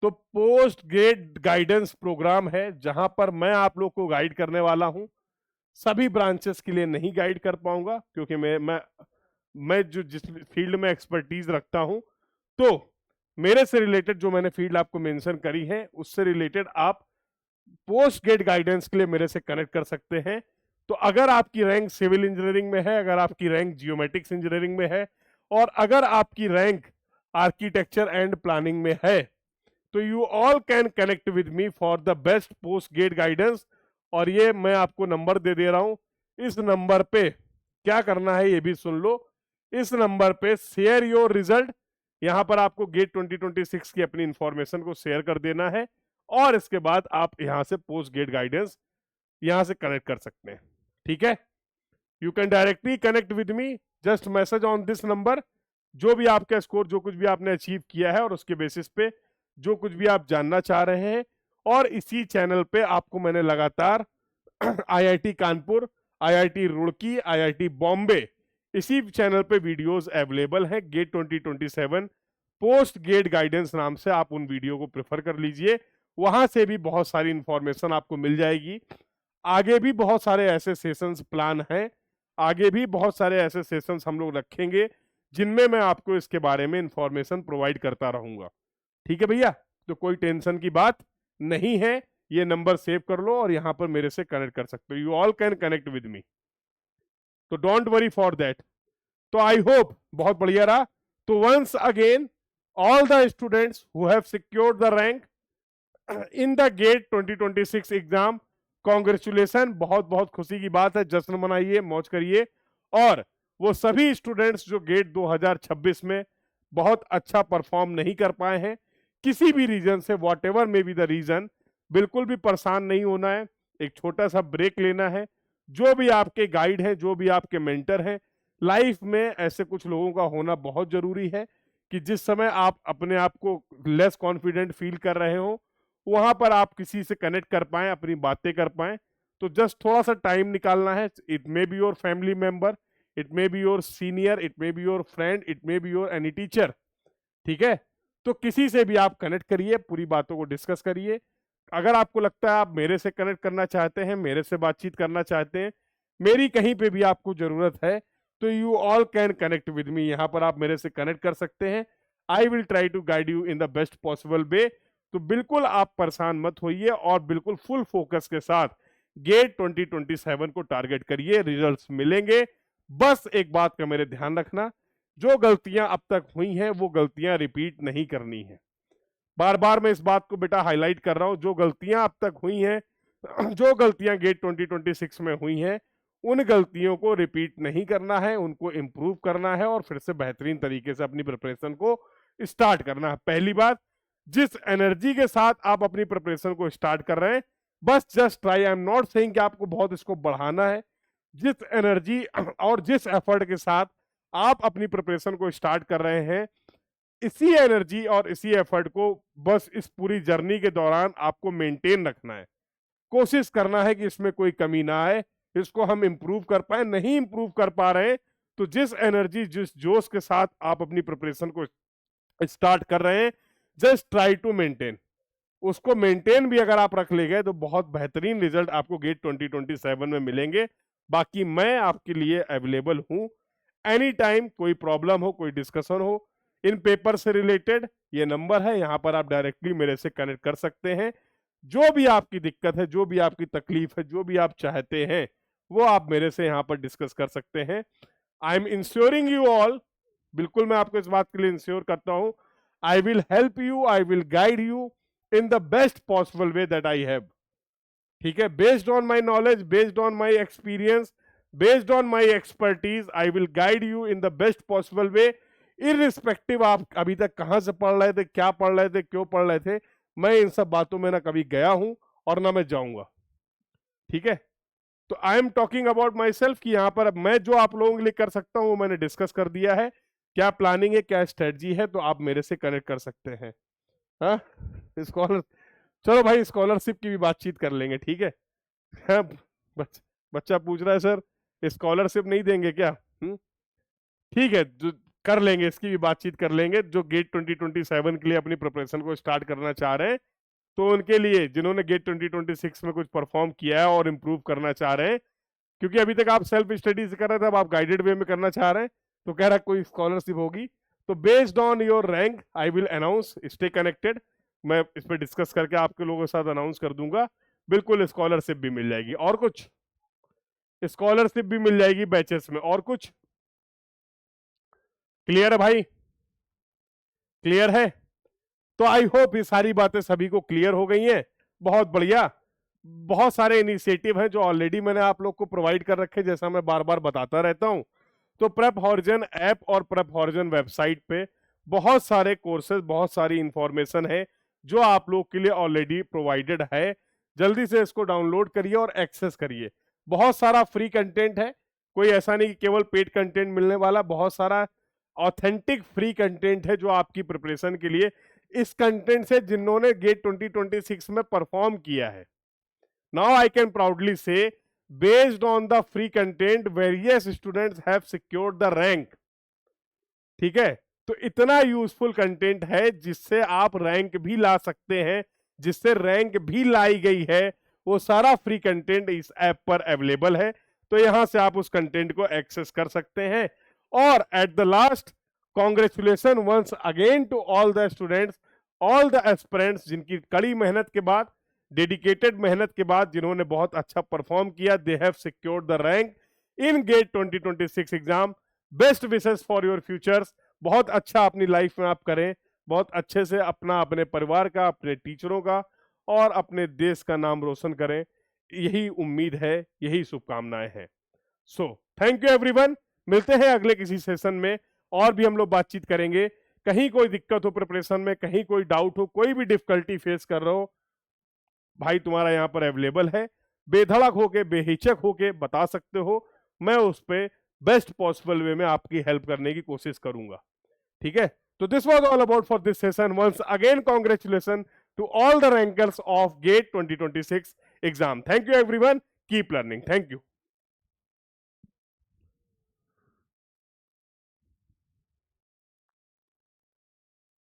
Speaker 1: तो पोस्ट गेट गाइडेंस प्रोग्राम है जहां पर मैं आप लोग को गाइड करने वाला हूं। सभी ब्रांचेस के लिए नहीं गाइड कर पाऊंगा, क्योंकि मैं जो जिस फील्ड में एक्सपर्टीज रखता हूं, तो मेरे से रिलेटेड जो मैंने फील्ड आपको मेंशन करी है उससे रिलेटेड आप पोस्ट गेट गाइडेंस के लिए मेरे से कनेक्ट कर सकते हैं। तो अगर आपकी रैंक सिविल इंजीनियरिंग में है, अगर आपकी रैंक जियोमेट्रिक्स इंजीनियरिंग में है, और अगर आपकी रैंक आर्किटेक्चर एंड प्लानिंग में है, तो you all can connect with me for the best post gate guidance. और ये मैं आपको नंबर दे दे रहा हूं, इस नंबर पे क्या करना है ये भी सुन लो। इस नंबर पे शेयर योर रिजल्ट, यहां पर आपको गेट 2026 की अपनी इंफॉर्मेशन को शेयर कर देना है, और इसके बाद आप यहां से पोस्ट गेट गाइडेंस यहां से कनेक्ट कर सकते हैं। ठीक है, you can directly connect with me, just message on this number. जो भी आपका स्कोर, जो कुछ भी आपने अचीव किया है, और उसके बेसिस पे जो कुछ भी आप जानना चाह रहे हैं। और इसी चैनल पे आपको मैंने लगातार IIT Kanpur, IIT Roorkee, IIT Bombay, इसी चैनल पे वीडियोस अवेलेबल हैं। गेट 2027 पोस्ट गेट गाइडेंस नाम से आप उन वीडियो को प्रेफर कर लीजिए, वहां से भी बहुत सारी इंफॉर्मेशन आपको मिल जाएगी। आगे भी बहुत सारे ऐसे सेशंस प्लान हैं, आगे भी बहुत सारे ऐसे सेशंस हम लोग रखेंगे जिनमें मैं आपको इसके बारे में इंफॉर्मेशन प्रोवाइड करता रहूंगा। ठीक है भैया, तो कोई टेंशन की बात नहीं है। ये नंबर सेव कर लो और यहां पर मेरे से कनेक्ट कर सकते हो। You all can connect with मी, तो डोंट वरी फॉर दैट। तो आई होप बहुत बढ़िया रहा। तो once again all the students who have secured the rank in the GATE 2026 exam, congratulation, बहुत बहुत खुशी की बात है। जश्न मनाइए, मौज करिए। और वो सभी स्टूडेंट्स जो गेट 2026 में बहुत अच्छा परफॉर्म नहीं कर पाए हैं, किसी भी रीजन से, whatever may be the reason, बिल्कुल भी परेशान नहीं होना है। एक छोटा सा ब्रेक लेना है। जो भी आपके गाइड हैं, जो भी आपके मेंटर हैं, लाइफ में ऐसे कुछ लोगों का होना बहुत जरूरी है कि जिस समय आप अपने आप को लेस कॉन्फिडेंट फील कर रहे हो, वहां पर आप किसी से कनेक्ट कर पाएं, अपनी बातें कर पाएं। तो जस्ट थोड़ा सा टाइम निकालना है। It may be your family member, it may be your senior, it may be your friend, it may be your any teacher. ठीक है, तो किसी से भी आप कनेक्ट करिए, पूरी बातों को डिस्कस करिए। अगर आपको लगता है आप मेरे से कनेक्ट करना चाहते हैं, मेरे से बातचीत करना चाहते हैं, मेरी कहीं पे भी आपको जरूरत है, तो you all can connect with me. यहां पर आप मेरे से कनेक्ट कर सकते हैं। I will try to guide you in the best possible way. तो बिल्कुल आप परेशान मत होइए, और बिल्कुल फुल फोकस के साथ गेट 2027 को टारगेट करिए, रिजल्ट्स मिलेंगे। बस एक बात का मेरे ध्यान रखना, जो गलतियां अब तक हुई हैं वो गलतियां रिपीट नहीं करनी है। बार बार मैं इस बात को बेटा हाईलाइट कर रहा हूं, जो गलतियां अब तक हुई हैं, जो गलतियां गेट 2026 में हुई हैं, उन गलतियों को रिपीट नहीं करना है, उनको इंप्रूव करना है, और फिर से बेहतरीन तरीके से अपनी प्रिपरेशन को स्टार्ट करना है। पहली बात, जिस एनर्जी के साथ आप अपनी प्रिपरेशन को स्टार्ट कर रहे हैं, बस just try, I am not saying कि आपको बहुत इसको बढ़ाना है, जिस एनर्जी और जिस एफर्ट के साथ आप अपनी प्रिपरेशन को स्टार्ट कर रहे हैं, इसी एनर्जी और इसी एफर्ट को बस इस पूरी जर्नी के दौरान आपको मेंटेन रखना है। कोशिश करना है कि इसमें कोई कमी ना आए, इसको हम इंप्रूव कर पाए। नहीं इंप्रूव कर पा रहे हैं तो जिस एनर्जी, जिस जोश के साथ आप अपनी प्रिपरेशन को स्टार्ट कर रहे हैं, जस्ट ट्राई टू मेंटेन। उसको मेंटेन भी अगर आप रख ले गए तो बहुत बेहतरीन रिजल्ट आपको गेट 2027 में मिलेंगे। बाकी मैं आपके लिए अवेलेबल हूं एनी टाइम, कोई प्रॉब्लम हो, कोई डिस्कशन हो इन पेपर से रिलेटेड, ये नंबर है, यहां पर आप डायरेक्टली मेरे से कनेक्ट कर सकते हैं। जो भी आपकी दिक्कत है, जो भी आपकी तकलीफ है, जो भी आप चाहते हैं, वो आप मेरे से यहाँ पर डिस्कस कर सकते हैं। I am ensuring you all, बिल्कुल मैं आपको इस बात के लिए इंश्योर करता हूं, I will help you, I will guide you in the best possible way that I have. ठीक है, based on my knowledge, based on my experience, based on my expertise, I will guide you in the best possible way, irrespective आप अभी तक कहां से पढ़ रहे थे, क्या पढ़ रहे थे, क्यों पढ़ रहे थे। मैं इन सब बातों में ना कभी गया हूं और ना मैं जाऊंगा। ठीक है, तो I am talking about my self कि यहां पर मैं जो आप लोगों के लिए कर सकता हूं वो मैंने डिस्कस कर दिया है। क्या प्लानिंग है, क्या स्ट्रेटजी है, तो आप मेरे से कनेक्ट कर सकते हैं। हाँ, स्कॉलर, चलो भाई स्कॉलरशिप की भी बातचीत कर लेंगे। ठीक है, हाँ, बच्चा पूछ रहा है सर स्कॉलरशिप नहीं देंगे क्या? ठीक है, जो कर लेंगे, इसकी भी बातचीत कर लेंगे। जो गेट 2027 के लिए अपनी प्रिपरेशन को स्टार्ट करना चाह रहे हैं, तो उनके लिए, जिन्होंने गेट 2026 में कुछ परफॉर्म किया है और इम्प्रूव करना चाह रहे हैं, क्योंकि अभी तक आप सेल्फ स्टडी से कर रहे थे, अब आप गाइडेड वे में करना चाह रहे हैं, तो कह रहा कोई स्कॉलरशिप होगी, तो based on your rank I will announce, stay connected, मैं इस पर डिस्कस करके आपके लोगों के साथ अनाउंस कर दूंगा। बिल्कुल स्कॉलरशिप भी मिल जाएगी। और कुछ? स्कॉलरशिप भी मिल जाएगी बैचेस में। और कुछ क्लियर है भाई? क्लियर है? तो आई होप ये सारी बातें सभी को क्लियर हो गई हैं। बहुत बढ़िया। बहुत सारे इनिशिएटिव हैं जो ऑलरेडी मैंने आप लोग को प्रोवाइड कर रखे, जैसा मैं बार बार बताता रहता हूं। तो प्रेप हॉरिजन ऐप और प्रेप हॉरिजन वेबसाइट पे बहुत सारे कोर्सेज, बहुत सारी इंफॉर्मेशन है जो आप लोग के लिए ऑलरेडी प्रोवाइडेड है। जल्दी से इसको डाउनलोड करिए और एक्सेस करिए। बहुत सारा फ्री कंटेंट है, कोई ऐसा नहीं कि केवल पेड कंटेंट मिलने वाला, बहुत सारा ऑथेंटिक फ्री कंटेंट है जो आपकी प्रिपरेशन के लिए, इस कंटेंट से जिन्होंने गेट 2026 में परफॉर्म किया है। नाउ आई कैन प्राउडली से, based on the free content various students have secured the rank. ठीक है, तो इतना यूजफुल कंटेंट है जिससे आप रैंक भी ला सकते हैं, जिससे रैंक भी लाई गई है, वो सारा फ्री कंटेंट इस ऐप पर अवेलेबल है। तो यहां से आप उस कंटेंट को एक्सेस कर सकते हैं। और at the last, congratulation once again to all the students, all the aspirants, जिनकी कड़ी मेहनत के बाद, डेडिकेटेड मेहनत के बाद, जिन्होंने बहुत अच्छा परफॉर्म किया, they have secured the rank in GATE 2026 exam. Best wishes for your futures. बहुत अच्छा अपनी लाइफ में आप करें, बहुत अच्छे से अपना, अपने परिवार का, अपने टीचरों का और अपने देश का नाम रोशन करें, यही उम्मीद है, यही शुभकामनाएं हैं। So thank you everyone. मिलते हैं अगले किसी सेशन में, और भी हम लोग बातचीत करेंगे। कहीं कोई दिक्कत हो प्रिपरेशन में, कहीं कोई डाउट हो, कोई भी डिफिकल्टी फेस कर रहे हो, भाई तुम्हारा यहाँ पर अवेलेबल है। बेधड़क होके, बेहिचक होके बता सकते हो, मैं उस पर बेस्ट पॉसिबल वे में आपकी हेल्प करने की कोशिश करूंगा। ठीक है, तो this was all about for this session. Once again congratulation to all the rankers of GATE 2026 exam. Thank you everyone, keep learning. Thank you.